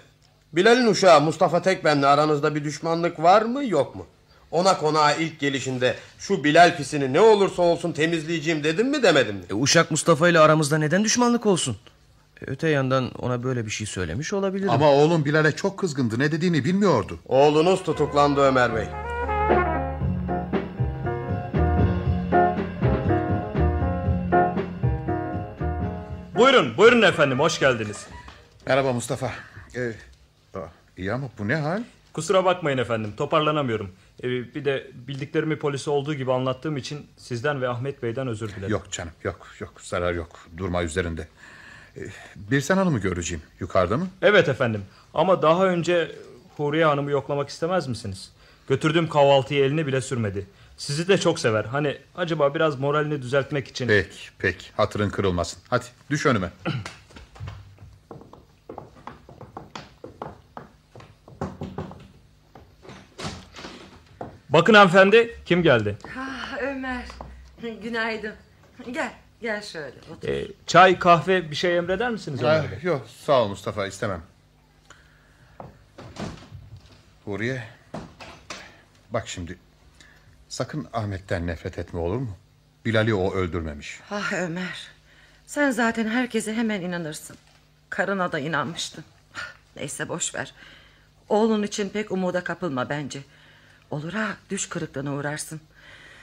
Bilal'in uşağı Mustafa Tekben'le aranızda bir düşmanlık var mı yok mu? Ona konağa ilk gelişinde şu Bilal pisini ne olursa olsun temizleyeceğim dedim mi demedim mi? Uşak Mustafa ile aramızda neden düşmanlık olsun? Öte yandan ona böyle bir şey söylemiş olabilirim. Ama oğlum Bilal'e çok kızgındı, ne dediğini bilmiyordu. Oğlunuz tutuklandı Ömer Bey. Buyurun efendim, hoş geldiniz. Merhaba Mustafa. İyi ama bu ne hal? Kusura bakmayın efendim, toparlanamıyorum. Bir de bildiklerimi polise olduğu gibi anlattığım için sizden ve Ahmet Bey'den özür dilerim. Yok canım, yok, zarar yok. Durma üzerinde. Birsen Hanım'ı göreceğim. Yukarıda mı? Evet efendim, ama daha önce Huriye Hanım'ı yoklamak istemez misiniz? Götürdüğüm kahvaltıyı eline bile sürmedi. Sizi de çok sever. Hani acaba biraz moralini düzeltmek için... Peki, hatırın kırılmasın. Hadi düş önüme. Bakın hanımefendi, kim geldi? Ömer, günaydın. Gel şöyle otur. Çay, kahve bir şey emreder misiniz Ömer Bey? Yok, sağ ol Mustafa, istemem. Huriye, bak şimdi, sakın Ahmet'ten nefret etme, olur mu? Bilal'i o öldürmemiş. Ah Ömer, sen zaten herkese hemen inanırsın. Karına da inanmıştın. Neyse, boş ver. Oğlun için pek umuda kapılma bence. Olur ha, düş kırıklığına uğrarsın.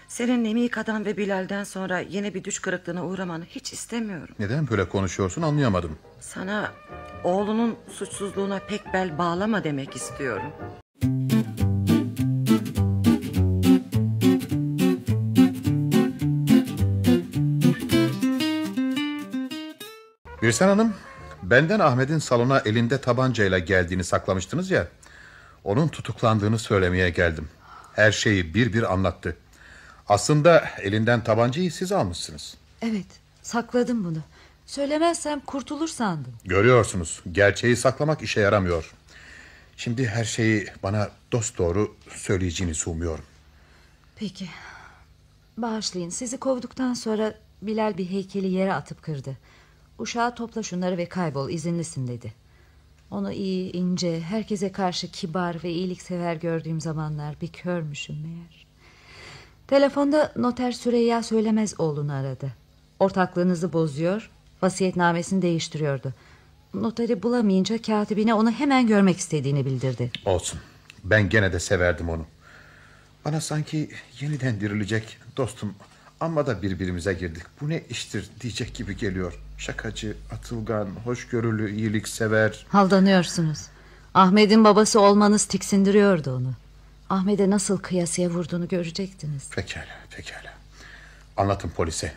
Senin Nemika'dan ve Bilal'den sonra yine bir düş kırıklığına uğramanı hiç istemiyorum. Neden böyle konuşuyorsun, anlayamadım. Sana oğlunun suçsuzluğuna pek bel bağlama demek istiyorum. Birsen Hanım, Benden Ahmet'in salona elinde tabancayla geldiğini saklamıştınız ya. Onun tutuklandığını söylemeye geldim. Her şeyi bir bir anlattı. Aslında elinden tabancayı siz almışsınız. Evet, sakladım bunu. Söylemezsem kurtulur sandım. Görüyorsunuz, gerçeği saklamak işe yaramıyor. Şimdi her şeyi bana dosdoğru söyleyeceğinizi umuyorum. Peki. Bağışlayın, sizi kovduktan sonra Bilal bir heykeli yere atıp kırdı. Uşağı topla şunları ve kaybol, izinlisin dedi. Onu iyi, ince, herkese karşı kibar ve iyiliksever gördüğüm zamanlar bir körmüşüm meğer. Telefonda noter Süreyya Söylemez oğlunu aradı. Ortaklığınızı bozuyor, vasiyetnamesini değiştiriyordu. Noteri bulamayınca katibine onu hemen görmek istediğini bildirdi. Olsun, ben gene de severdim onu. Bana sanki yeniden dirilecek dostum, amma da birbirimize girdik. Bu ne iştir diyecek gibi geliyor. Şakacı, atılgan, hoşgörülü, iyiliksever. Aldanıyorsunuz. Ahmet'in babası olmanız tiksindiriyordu onu. Ahmet'e nasıl kıyasıya vurduğunu görecektiniz. Pekala. Anlatın polise.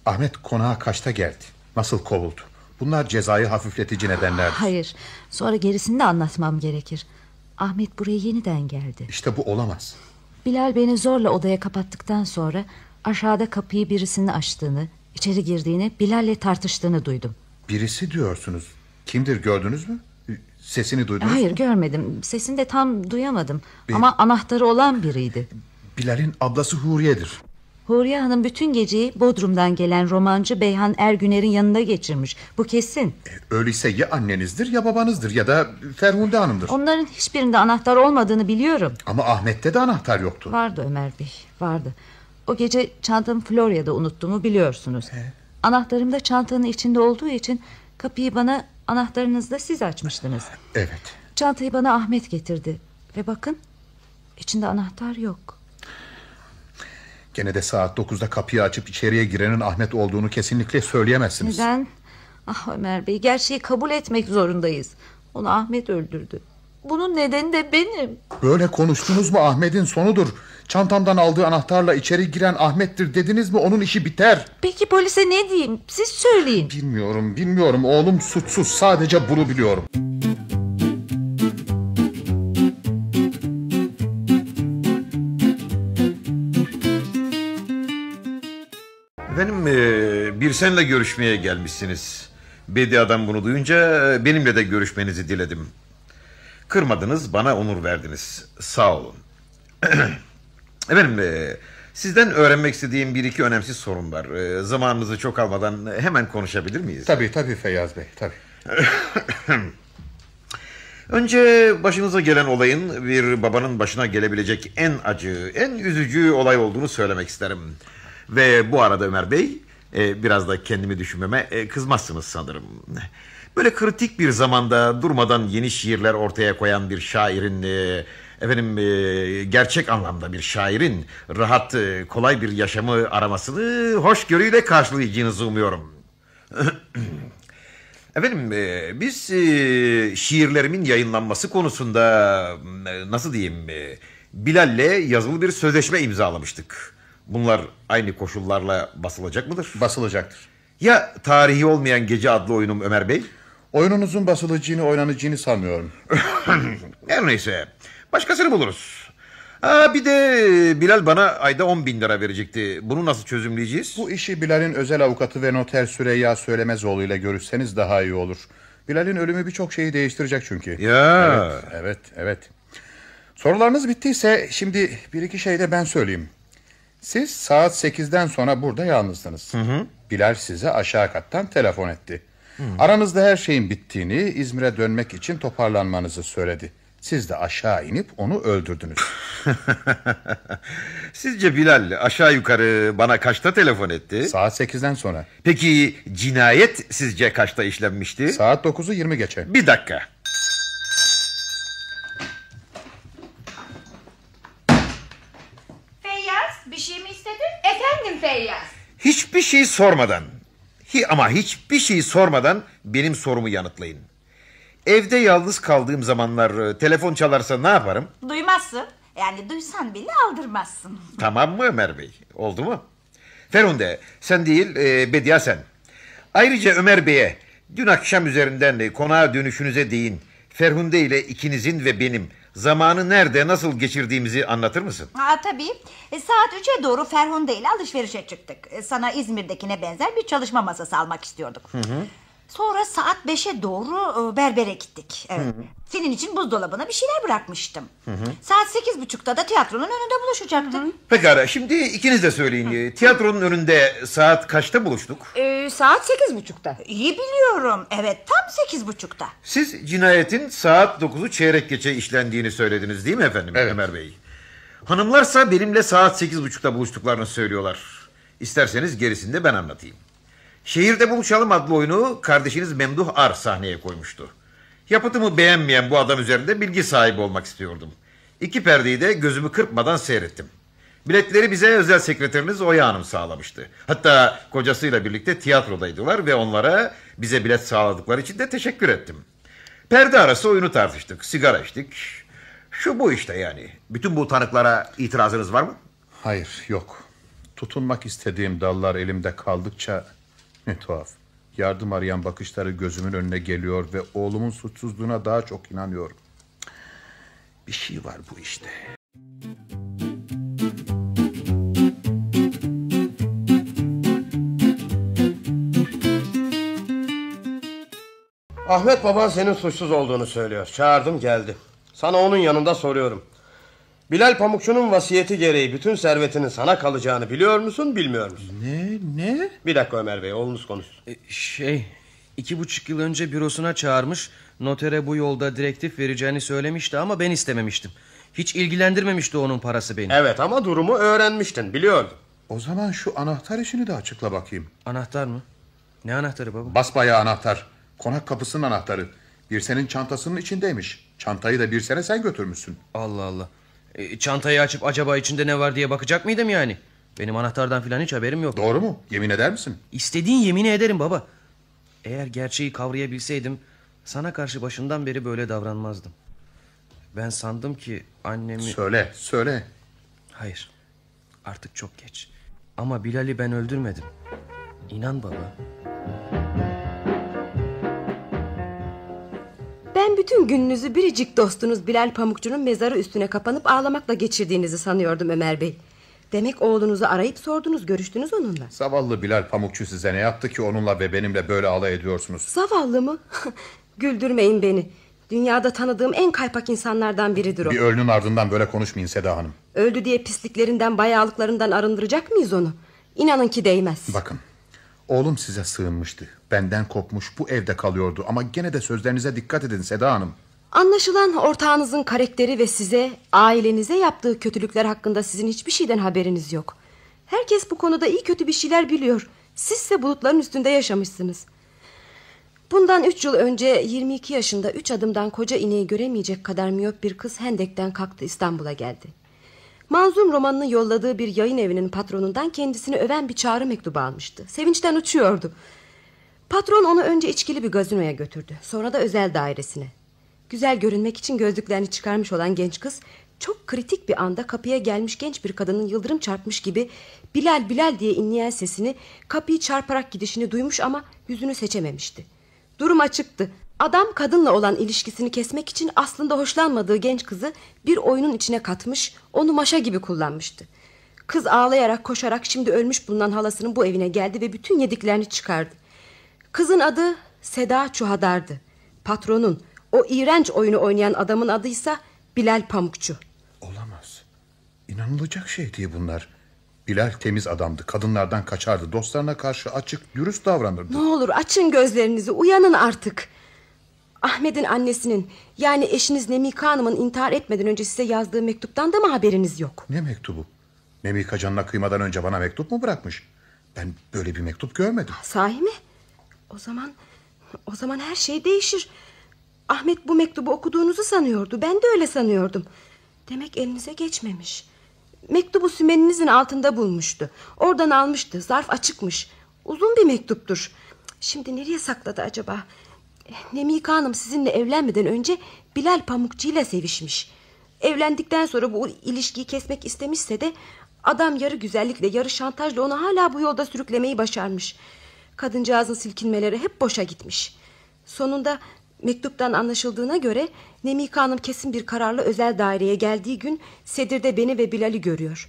Ahmet konağa kaçta geldi? Nasıl kovuldu? Bunlar cezayı hafifletici nedenlerdir. Hayır, sonra gerisini de anlatmam gerekir. Ahmet buraya yeniden geldi. İşte bu olamaz. Bilal beni zorla odaya kapattıktan sonra aşağıda kapıyı birisinin açtığını, içeri girdiğini, Bilal'le tartıştığını duydum. Birisi diyorsunuz. Kimdir, gördünüz mü? Sesini duydunuz mu? Hayır, görmedim. Sesini de tam duyamadım. Ama anahtarı olan biriydi. Bilal'in ablası Huriye'dir. Huriye Hanım bütün geceyi Bodrum'dan gelen romancı Beyhan Ergüner'in yanında geçirmiş. Bu kesin. Öyleyse ya annenizdir ya babanızdır ya da Ferhunde Hanım'dır. Onların hiçbirinde anahtar olmadığını biliyorum. Ama Ahmet'te de anahtar yoktu. Vardı Ömer Bey, vardı. O gece çantamı Florya'da unuttuğumu biliyorsunuz. Anahtarım da çantanın içinde olduğu için kapıyı bana anahtarınızla siz açmıştınız. Evet. Çantayı bana Ahmet getirdi. Ve bakın, içinde anahtar yok. Gene de saat 9'da kapıyı açıp içeriye girenin Ahmet olduğunu kesinlikle söyleyemezsiniz. Neden? Ah Ömer Bey, gerçeği kabul etmek zorundayız. Onu Ahmet öldürdü. Bunun nedeni de benim. Böyle konuştunuz mu Ahmet'in sonudur. Çantamdan aldığı anahtarla içeri giren Ahmet'tir dediniz mi onun işi biter. Peki polise ne diyeyim? Siz söyleyin. Bilmiyorum. Oğlum suçsuz, sadece bunu biliyorum. Efendim bir senle görüşmeye gelmişsiniz. Bedia'dan bunu duyunca benimle de görüşmenizi diledim. Kırmadınız, bana onur verdiniz. Sağ olun. Efendim sizden öğrenmek istediğim bir iki önemsiz sorun var. Zamanınızı çok almadan hemen konuşabilir miyiz? Tabii Feyyaz Bey, tabii. Önce başınıza gelen olayın bir babanın başına gelebilecek en acı, en üzücü olay olduğunu söylemek isterim. Ve bu arada Ömer Bey, biraz da kendimi düşünmeme kızmazsınız sanırım. Böyle kritik bir zamanda durmadan yeni şiirler ortaya koyan bir şairin, gerçek anlamda bir şairin rahat, kolay bir yaşamı aramasını hoşgörüyle karşılayacağınızı umuyorum. Efendim biz şiirlerimin yayınlanması konusunda nasıl diyeyim, Bilal'le yazılı bir sözleşme imzalamıştık. Bunlar aynı koşullarla basılacak mıdır? Basılacaktır. Ya Tarihi Olmayan Gece adlı oyunum Ömer Bey? Oyununuzun basılacağını, oynanacağını sanmıyorum. Her neyse, başkasını buluruz. Bir de Bilal bana ayda 10.000 lira verecekti. Bunu nasıl çözümleyeceğiz? Bu işi Bilal'in özel avukatı ve noter Süreyya Söylemezoğlu ile görüşseniz daha iyi olur. Bilal'in ölümü birçok şeyi değiştirecek çünkü. Ya. Evet. Sorularınız bittiyse şimdi bir iki şey de ben söyleyeyim. Siz saat 8'den sonra burada yalnızdınız. Bilal size aşağı kattan telefon etti. Aranızda her şeyin bittiğini, İzmir'e dönmek için toparlanmanızı söyledi. Siz de aşağı inip onu öldürdünüz. Sizce Bilal aşağı yukarı bana kaçta telefon etti? Saat 8'den sonra. Peki cinayet sizce kaçta işlenmişti? Saat 9'u 20 geçe. Bir dakika. Feyyaz, bir şey mi istedin? Efendim Feyyaz. Hiçbir şey sormadan, hiçbir şey sormadan benim sorumu yanıtlayın. Evde yalnız kaldığım zamanlar telefon çalarsa ne yaparım? Duymazsın. Yani duysan bile aldırmazsın. Tamam mı Ömer Bey? Oldu mu? Ferhunde sen değil, Bedia sen. Ayrıca Ömer Bey'e Dün akşam üzerinden konağa dönüşünüze değin. Ferhunde ile ikinizin ve benim zamanı nerede nasıl geçirdiğimizi anlatır mısın? Tabii. Saat 3'e doğru Ferhunde ile alışverişe çıktık. Sana İzmir'dekine benzer bir çalışma masası almak istiyorduk. Sonra saat 5'e doğru berbere gittik. Evet. Senin için buzdolabına bir şeyler bırakmıştım. Saat 8.30'da da tiyatronun önünde buluşacaktık. Pekala, şimdi ikiniz de söyleyin. Tiyatronun önünde saat kaçta buluştuk? Saat 8.30'da. İyi biliyorum. Evet, tam 8.30'da. Siz cinayetin saat 9'u çeyrek geçe işlendiğini söylediniz değil mi efendim Ömer Bey? Hanımlarsa benimle saat 8.30'da buluştuklarını söylüyorlar. İsterseniz gerisini de ben anlatayım. Şehirde Buluşalım adlı oyunu kardeşiniz Memduh Ar sahneye koymuştu. Yapıtımı beğenmeyen bu adam üzerinde bilgi sahibi olmak istiyordum. 2 perdeyi de gözümü kırpmadan seyrettim. Biletleri bize özel sekreteriniz Oya Hanım sağlamıştı. Hatta kocasıyla birlikte tiyatrodaydılar ve onlara bize bilet sağladıkları için de teşekkür ettim. Perde arası oyunu tartıştık, sigara içtik. Şu bu işte yani. Bütün bu tanıklara itirazınız var mı? Hayır, yok. Tutunmak istediğim dallar elimde kaldıkça ne tuhaf. Yardım arayan bakışları gözümün önüne geliyor ve oğlumun suçsuzluğuna daha çok inanıyorum. Bir şey var bu işte. Ahmet baban senin suçsuz olduğunu söylüyor. Çağırdım geldi. Sana onun yanında soruyorum. Bilal Pamukçu'nun vasiyeti gereği bütün servetinin sana kalacağını biliyor musun, bilmiyor musun? Ne? Bir dakika Ömer Bey, oğlunuz konuşsun. 2,5 yıl önce bürosuna çağırmış, notere bu yolda direktif vereceğini söylemişti ama ben istememiştim. Hiç ilgilendirmemişti onun parası beni. Evet, ama durumu öğrenmiştin, biliyordum. O zaman şu anahtar işini de açıkla bakayım. Anahtar mı? Ne anahtarı baba? Basbayağı anahtar. Konak kapısının anahtarı. Bir senin çantasının içindeymiş. Çantayı da bir sene sen götürmüşsün. Allah Allah. Çantayı açıp acaba içinde ne var diye bakacak mıydım yani? Benim anahtardan falan hiç haberim yok. Doğru mu? Yemin eder misin? İstediğin yemini ederim baba. Eğer gerçeği kavrayabilseydim sana karşı başından beri böyle davranmazdım. Ben sandım ki annemi... Söyle. Hayır. Artık çok geç. Ama Bilal'i ben öldürmedim. İnan baba. Ben bütün gününüzü biricik dostunuz Bilal Pamukçu'nun mezarı üstüne kapanıp ağlamakla geçirdiğinizi sanıyordum Ömer Bey. Demek oğlunuzu arayıp sordunuz, görüştünüz onunla. Zavallı Bilal Pamukçu size ne yaptı ki onunla ve benimle böyle alay ediyorsunuz? Zavallı mı? Güldürmeyin beni. Dünyada tanıdığım en kaypak insanlardan biridir o. Bir ölünün ardından böyle konuşmayın Seda Hanım. Öldü diye pisliklerinden, bayağılıklarından arındıracak mıyız onu? İnanın ki değmez. Bakın, oğlum size sığınmıştı. Benden kopmuş, bu evde kalıyordu. Ama gene de sözlerinize dikkat edin Seda Hanım. Anlaşılan ortağınızın karakteri ve size, ailenize yaptığı kötülükler hakkında sizin hiçbir şeyden haberiniz yok. Herkes bu konuda iyi kötü bir şeyler biliyor. Sizse bulutların üstünde yaşamışsınız. Bundan 3 yıl önce 22 yaşında 3 adımdan koca ineği göremeyecek kadar miyop bir kız Hendek'ten kalktı, İstanbul'a geldi. Manzum romanını yolladığı bir yayın evinin patronundan kendisini öven bir çağrı mektubu almıştı. Sevinçten uçuyordu. Patron onu önce içkili bir gazinoya götürdü. Sonra da özel dairesine. Güzel görünmek için gözlüklerini çıkarmış olan genç kız çok kritik bir anda kapıya gelmiş genç bir kadının yıldırım çarpmış gibi Bilal Bilal diye inleyen sesini, kapıyı çarparak gidişini duymuş ama yüzünü seçememişti. Durum açıktı. Adam kadınla olan ilişkisini kesmek için aslında hoşlanmadığı genç kızı bir oyunun içine katmış, onu maşa gibi kullanmıştı. Kız ağlayarak koşarak şimdi ölmüş bulunan halasının bu evine geldi ve bütün yediklerini çıkardı. Kızın adı Seda Çuhadar'dı. Patronun, o iğrenç oyunu oynayan adamın adıysa Bilal Pamukçu. Olamaz. İnanılacak şey değil bunlar. Bilal temiz adamdı. Kadınlardan kaçardı. Dostlarına karşı açık, dürüst davranırdı. Ne olur açın gözlerinizi, uyanın artık. Ahmet'in annesinin, yani eşiniz Nemika Hanım'ın intihar etmeden önce size yazdığı mektuptan da mı haberiniz yok? Ne mektubu? Nemika canına kıymadan önce bana mektup mu bırakmış? Ben böyle bir mektup görmedim. Sahi mi? O zaman her şey değişir. Ahmet bu mektubu okuduğunuzu sanıyordu. Ben de öyle sanıyordum. Demek elinize geçmemiş. Mektubu sümeninizin altında bulmuştu. Oradan almıştı. Zarf açıkmış. Uzun bir mektuptur. Şimdi nereye sakladı acaba? Nemika Hanım sizinle evlenmeden önce Bilal Pamukçu ile sevişmiş. Evlendikten sonra bu ilişkiyi kesmek istemişse de adam yarı güzellikle yarı şantajla onu hala bu yolda sürüklemeyi başarmış. Kadıncağızın silkinmeleri hep boşa gitmiş. Sonunda mektuptan anlaşıldığına göre Nemika Hanım kesin bir kararla özel daireye geldiği gün Sedir'de beni ve Bilal'i görüyor.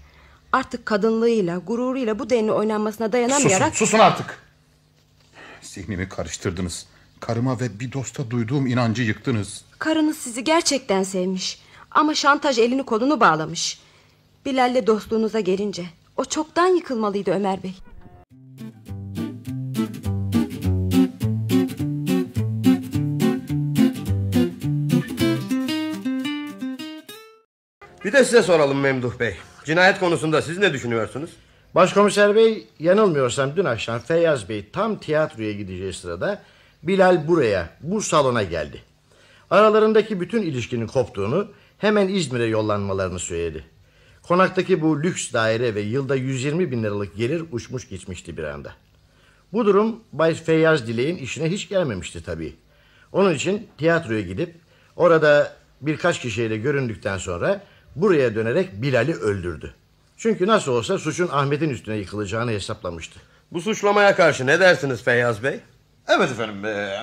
Artık kadınlığıyla, gururuyla bu denli oynanmasına dayanamayarak... Susun artık. Zihnimi karıştırdınız. Karıma ve bir dosta duyduğum inancı yıktınız. Karınız sizi gerçekten sevmiş. Ama şantaj elini kolunu bağlamış. Bilal'le dostluğunuza gelince o çoktan yıkılmalıydı Ömer Bey. Bir de size soralım Memduh Bey. Cinayet konusunda siz ne düşünüyorsunuz? Başkomiser Bey, yanılmıyorsam dün akşam Feyyaz Bey tam tiyatroya gideceği sırada Bilal buraya, bu salona geldi. Aralarındaki bütün ilişkinin koptuğunu, hemen İzmir'e yollanmalarını söyledi. Konaktaki bu lüks daire ve yılda 120 bin liralık gelir uçmuş geçmişti bir anda. Bu durum Bay Feyyaz Dilek'in işine hiç gelmemişti tabii. Onun için tiyatroya gidip orada birkaç kişiyle göründükten sonra buraya dönerek Bilal'i öldürdü. Çünkü nasıl olsa suçun Ahmet'in üstüne yıkılacağını hesaplamıştı. Bu suçlamaya karşı ne dersiniz Feyyaz Bey? Evet efendim,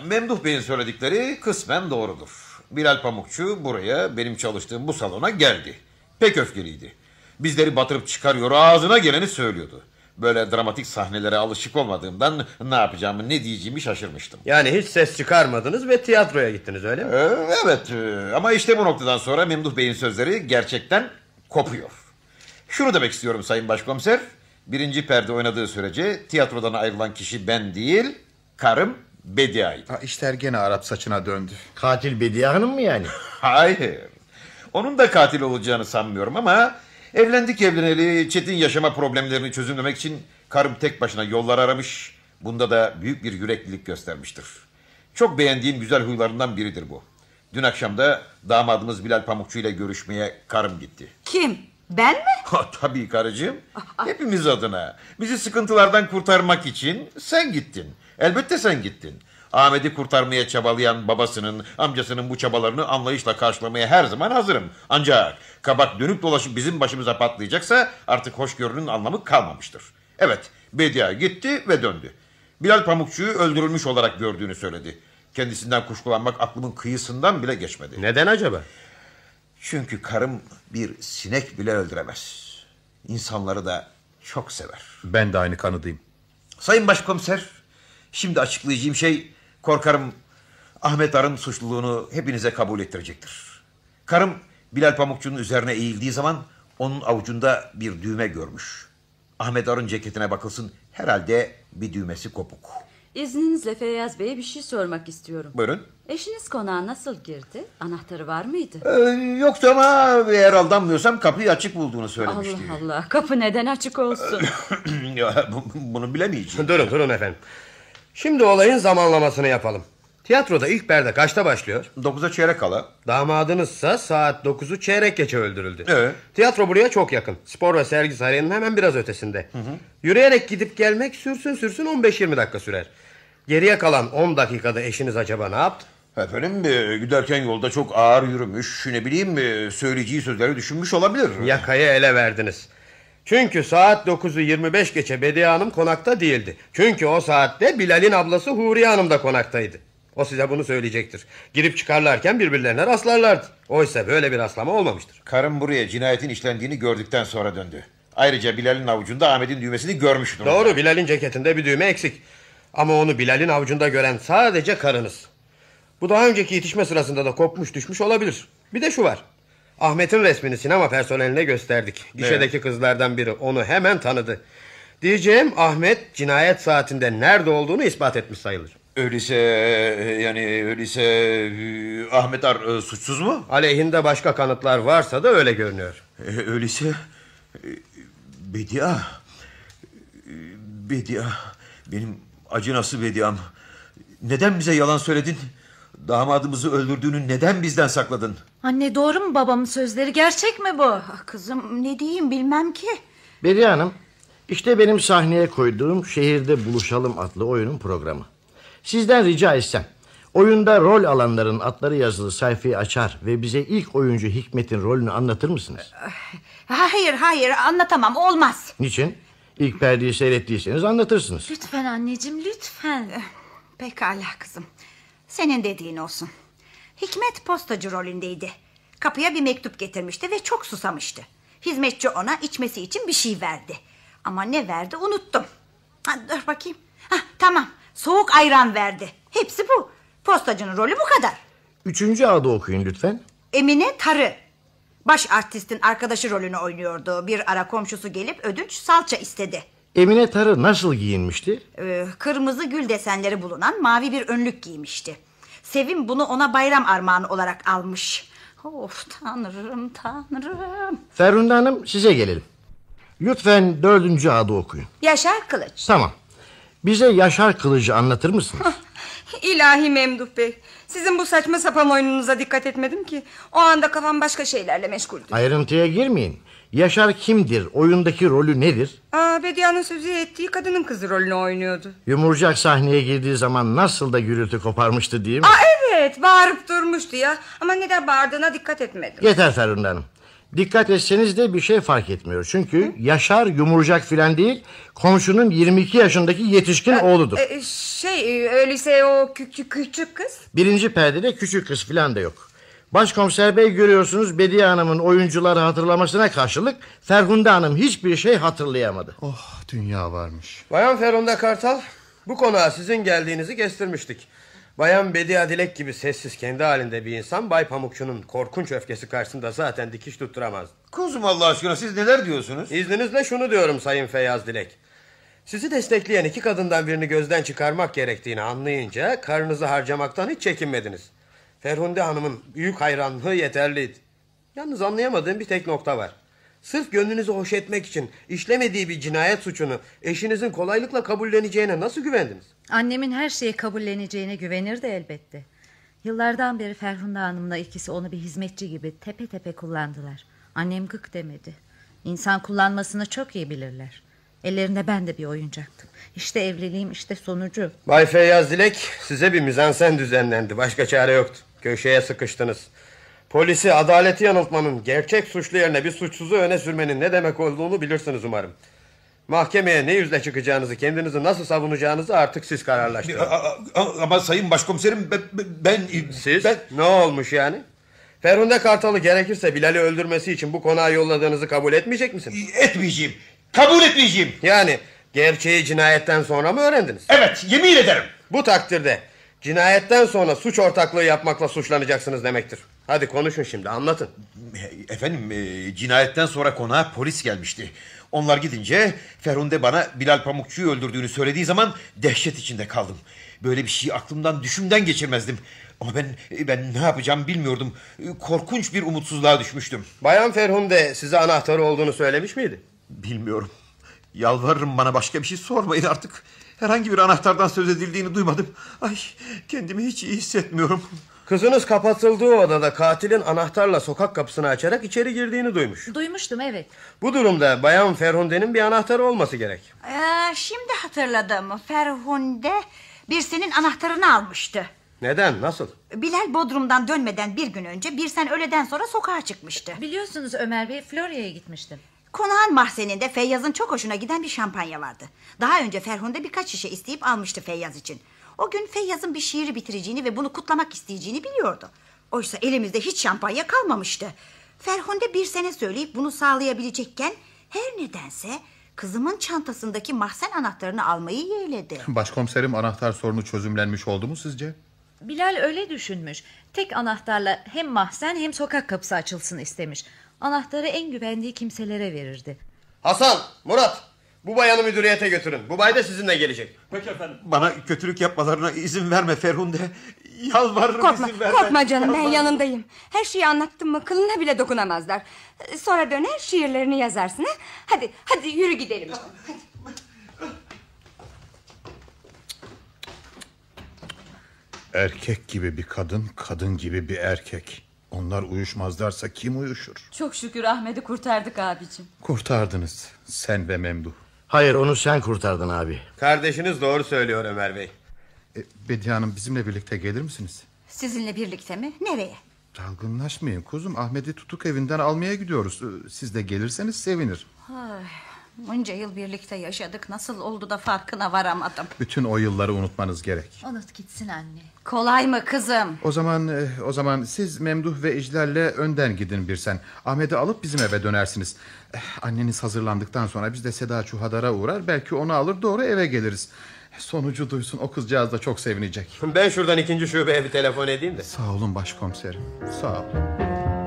Memduh Bey'in söyledikleri kısmen doğrudur. Bilal Pamukçu buraya, benim çalıştığım bu salona geldi. Pek öfkeliydi. Bizleri batırıp çıkarıyor, ağzına geleni söylüyordu. Böyle dramatik sahnelere alışık olmadığımdan ne yapacağımı, ne diyeceğimi şaşırmıştım. Yani hiç ses çıkarmadınız ve tiyatroya gittiniz, öyle mi? Evet, ama işte bu noktadan sonra Memduh Bey'in sözleri gerçekten kopuyor. Şunu demek istiyorum Sayın Başkomiser. Birinci perde oynadığı sürece tiyatrodan ayrılan kişi ben değil, karım Bedia'ydı. İşler gene Arap saçına döndü. Katil Bedia Hanım mı yani? Hayır. Onun da katil olacağını sanmıyorum ama evlendik evleneli çetin yaşama problemlerini çözümlemek için karım tek başına yollar aramış. Bunda da büyük bir yüreklilik göstermiştir. Çok beğendiğim güzel huylarından biridir bu. Dün akşam da damadımız Bilal Pamukçu ile görüşmeye karım gitti. Kim? Ben mi? Tabii karıcığım. Hepimiz adına. Bizi sıkıntılardan kurtarmak için sen gittin. Elbette sen gittin. Ahmet'i kurtarmaya çabalayan babasının, amcasının bu çabalarını anlayışla karşılamaya her zaman hazırım. Ancak kabak dönüp dolaşıp bizim başımıza patlayacaksa artık hoşgörünün anlamı kalmamıştır. Evet, Bedia gitti ve döndü. Bilal Pamukçu'yu öldürülmüş olarak gördüğünü söyledi. Kendisinden kuşkulanmak aklımın kıyısından bile geçmedi. Neden acaba? Çünkü karım bir sinek bile öldüremez. İnsanları da çok sever. Ben de aynı kanıdayım. Sayın Başkomiser, şimdi açıklayacağım şey korkarım Ahmet Ar'ın suçluluğunu hepinize kabul ettirecektir. Karım Bilal Pamukçu'nun üzerine eğildiği zaman onun avucunda bir düğme görmüş. Ahmet Ar'ın ceketine bakılsın, herhalde bir düğmesi kopuk. İzninizle Feyyaz Bey'e bir şey sormak istiyorum. Buyurun. Eşiniz konağa nasıl girdi? Anahtarı var mıydı? Yoktu ama eğer aldanmıyorsam kapıyı açık bulduğunu söylemişti. Allah Allah, kapı neden açık olsun? Bunu bilemeyeceğim. Durun efendim. Şimdi olayın zamanlamasını yapalım. Tiyatroda ilk perde kaçta başlıyor? 9'a çeyrek kala. Damadınızsa saat 9'u çeyrek geçe öldürüldü. Evet. Tiyatro buraya çok yakın. Spor ve sergi sarayının hemen biraz ötesinde. Yürüyerek gidip gelmek sürsün 15-20 dakika sürer. Geriye kalan 10 dakikada eşiniz acaba ne yaptı? Efendim giderken yolda çok ağır yürümüş. Ne bileyim söyleyeceği sözleri düşünmüş olabilir. Yakayı ele verdiniz. Çünkü saat 9'u 25 geçe Bediye Hanım konakta değildi. Çünkü o saatte Bilal'in ablası Huriye Hanım da konaktaydı. O size bunu söyleyecektir. Girip çıkarlarken birbirlerine rastlarlardı. Oysa böyle bir rastlama olmamıştır. Karım buraya cinayetin işlendiğini gördükten sonra döndü. Ayrıca Bilal'in avucunda Ahmet'in düğmesini görmüştüm. Doğru, Bilal'in ceketinde bir düğme eksik. Ama onu Bilal'in avucunda gören sadece karınız. Bu daha önceki itişme sırasında da kopmuş düşmüş olabilir. Bir de şu var. Ahmet'in resmini sinema personeline gösterdik. Gişedeki kızlardan biri onu hemen tanıdı. Diyeceğim, Ahmet cinayet saatinde nerede olduğunu ispat etmiş sayılır. Öyleyse Ahmet Ar suçsuz mu? Aleyhinde başka kanıtlar varsa da öyle görünüyor. Öyleyse Bedia, benim acınası Bedia'm. Neden bize yalan söyledin? Damadımızı öldürdüğünü neden bizden sakladın? Anne, doğru mu babamın sözleri, gerçek mi bu? Kızım, ne diyeyim bilmem ki. Bedia Hanım, işte benim sahneye koyduğum Şehirde Buluşalım adlı oyunun programı. Sizden rica etsem, oyunda rol alanların adları yazılı sayfayı açar ve bize ilk oyuncu Hikmet'in rolünü anlatır mısınız? Hayır, anlatamam, olmaz. Niçin? İlk perdeyi seyrettiyseniz anlatırsınız. Lütfen anneciğim, lütfen. Pekala kızım. Senin dediğin olsun. Hikmet postacı rolündeydi. Kapıya bir mektup getirmişti ve çok susamıştı. Hizmetçi ona içmesi için bir şey verdi. Ama ne verdi unuttum. Dur bakayım. Tamam, soğuk ayran verdi. Hepsi bu. Postacının rolü bu kadar. 3. adı okuyun lütfen. Emine Tarı. Baş artistin arkadaşı rolünü oynuyordu. Bir ara komşusu gelip ödünç salça istedi. Emine Tarı nasıl giyinmişti? Kırmızı gül desenleri bulunan mavi bir önlük giymişti. Sevim bunu ona bayram armağanı olarak almış. Of tanrım. Ferhunde Hanım, size gelelim. Lütfen 4. adı okuyun. Yaşar Kılıç. Tamam. Bize Yaşar Kılıç'ı anlatır mısınız? İlahi Memduh Bey, sizin bu saçma sapan oyununuza dikkat etmedim ki. O anda kafam başka şeylerle meşguldü. Ayrıntıya girmeyin. Yaşar kimdir? Oyundaki rolü nedir? Bedia'nın sözü ettiği kadının kızı rolünü oynuyordu. Yumurcak sahneye girdiği zaman nasıl da gürültü koparmıştı değil mi? Evet, bağırıp durmuştu ya. Ama neden bağırdığına dikkat etmedim. Yeter Ferhunde Hanım. Dikkat etseniz de bir şey fark etmiyor. Çünkü Yaşar yumurcak filan değil, komşunun 22 yaşındaki yetişkin oğludur. Öyleyse o küçük kız. 1. perdede küçük kız filan da yok. Başkomiser bey, görüyorsunuz, Bediye Hanım'ın oyuncuları hatırlamasına karşılık Ferhunde Hanım hiçbir şey hatırlayamadı. Oh, dünya varmış. Bayan Ferhunde Kartal, bu konuğa sizin geldiğinizi kestirmiştik. Bayan Bediye Dilek gibi sessiz, kendi halinde bir insan Bay Pamukçu'nun korkunç öfkesi karşısında zaten dikiş tutturamaz. Kuzum, Allah aşkına siz neler diyorsunuz? İzninizle şunu diyorum Sayın Feyyaz Dilek. Sizi destekleyen 2 kadından birini gözden çıkarmak gerektiğini anlayınca karnınızı harcamaktan hiç çekinmediniz. Ferhunde Hanım'ın büyük hayranlığı yeterliydi. Yalnız anlayamadığım bir tek nokta var. Sırf gönlünüzü hoş etmek için işlemediği bir cinayet suçunu eşinizin kolaylıkla kabulleneceğine nasıl güvendiniz? Annemin her şeye kabulleneceğine güvenirdi elbette. Yıllardan beri Ferhunde Hanım'la ikisi onu bir hizmetçi gibi tepe tepe kullandılar. Annem gık demedi. İnsan kullanmasını çok iyi bilirler. Ellerinde ben de bir oyuncaktım. İşte evliliğim, işte sonucu. Bay Feyyaz Dilek, size bir mizansen düzenlendi. Başka çare yoktu. Köşeye sıkıştınız. Polisi, adaleti yanıltmanın, gerçek suçlu yerine bir suçsuzu öne sürmenin ne demek olduğunu bilirsiniz umarım. Mahkemeye ne yüzle çıkacağınızı, kendinizi nasıl savunacağınızı artık siz kararlaştırın. Ama sayın başkomiserim, Siz? Ne olmuş yani? Ferhunde Kartal'ı gerekirse Bilal'i öldürmesi için bu konağa yolladığınızı kabul etmeyecek misiniz? Etmeyeceğim. Kabul etmeyeceğim. Yani gerçeği cinayetten sonra mı öğrendiniz? Evet, yemin ederim. Bu takdirde cinayetten sonra suç ortaklığı yapmakla suçlanacaksınız demektir. Hadi konuşun şimdi, anlatın. Efendim, cinayetten sonra konağa polis gelmişti. Onlar gidince Ferhunde bana Bilal Pamukçu'yu öldürdüğünü söylediği zaman dehşet içinde kaldım. Böyle bir şeyi aklımdan, düşümden geçirmezdim. Ama ben ne yapacağımı bilmiyordum. Korkunç bir umutsuzluğa düşmüştüm. Bayan Ferhunde size anahtarı olduğunu söylemiş miydi? Bilmiyorum. Yalvarırım, bana başka bir şey sormayın artık. Herhangi bir anahtardan söz edildiğini duymadım. Ay, kendimi hiç iyi hissetmiyorum. Kızınız kapatıldığı odada katilin anahtarla sokak kapısını açarak içeri girdiğini duymuş. Duymuştum, evet. Bu durumda Bayan Ferhunde'nin bir anahtarı olması gerek. Şimdi hatırladım. Ferhunde Birsen'in anahtarını almıştı. Neden, nasıl? Bilal Bodrum'dan dönmeden bir gün önce Birsen öğleden sonra sokağa çıkmıştı. Biliyorsunuz Ömer Bey, Florya'ya gitmiştim. Konağın mahzeninde Feyyaz'ın çok hoşuna giden bir şampanya vardı. Daha önce Ferhunde birkaç şişe isteyip almıştı Feyyaz için. O gün Feyyaz'ın bir şiiri bitireceğini ve bunu kutlamak isteyeceğini biliyordu. Oysa elimizde hiç şampanya kalmamıştı. Ferhunde Birsen'e söyleyip bunu sağlayabilecekken her nedense kızımın çantasındaki mahzen anahtarını almayı yeğledi. Başkomiserim, anahtar sorunu çözümlenmiş oldu mu sizce? Bilal öyle düşünmüş. Tek anahtarla hem mahzen hem sokak kapısı açılsın istemiş. Anahtarı en güvendiği kimselere verirdi. Hasan, Murat, bu bayanı müdüriyete götürün. Bu bay da sizinle gelecek. Peki efendim. Bana kötülük yapmalarına izin verme Ferhunde. Yalvarırım, izin verme. Korkma canım, ben yanındayım. Her şeyi anlattım mı kılına bile dokunamazlar. Sonra döner şiirlerini yazarsın. Hadi yürü gidelim. Erkek gibi bir kadın, kadın gibi bir erkek. Onlar uyuşmazlarsa kim uyuşur? Çok şükür Ahmet'i kurtardık abicim. Kurtardınız, sen ve Memduh. Hayır, onu sen kurtardın abi. Kardeşiniz doğru söylüyor Ömer Bey. Bediye Hanım, bizimle birlikte gelir misiniz? Sizinle birlikte mi? Nereye? Dalgınlaşmayın kuzum, Ahmet'i tutuk evinden almaya gidiyoruz. Siz de gelirseniz sevinir. Bunca yıl birlikte yaşadık. Nasıl oldu da farkına varamadım. Bütün o yılları unutmanız gerek. Unut gitsin anne. Kolay mı kızım? O zaman siz Memduh ve İclal'le önden gidin bir sen. Ahmet'i alıp bizim eve dönersiniz. Anneniz hazırlandıktan sonra biz de Seda Çuhadar'a uğrar. Belki onu alır doğru eve geliriz. Sonucu duysun, o kızcağız da çok sevinecek. Ben şuradan 2. şubeye bir telefon edeyim de. Sağ olun başkomiserim. Sağ olun.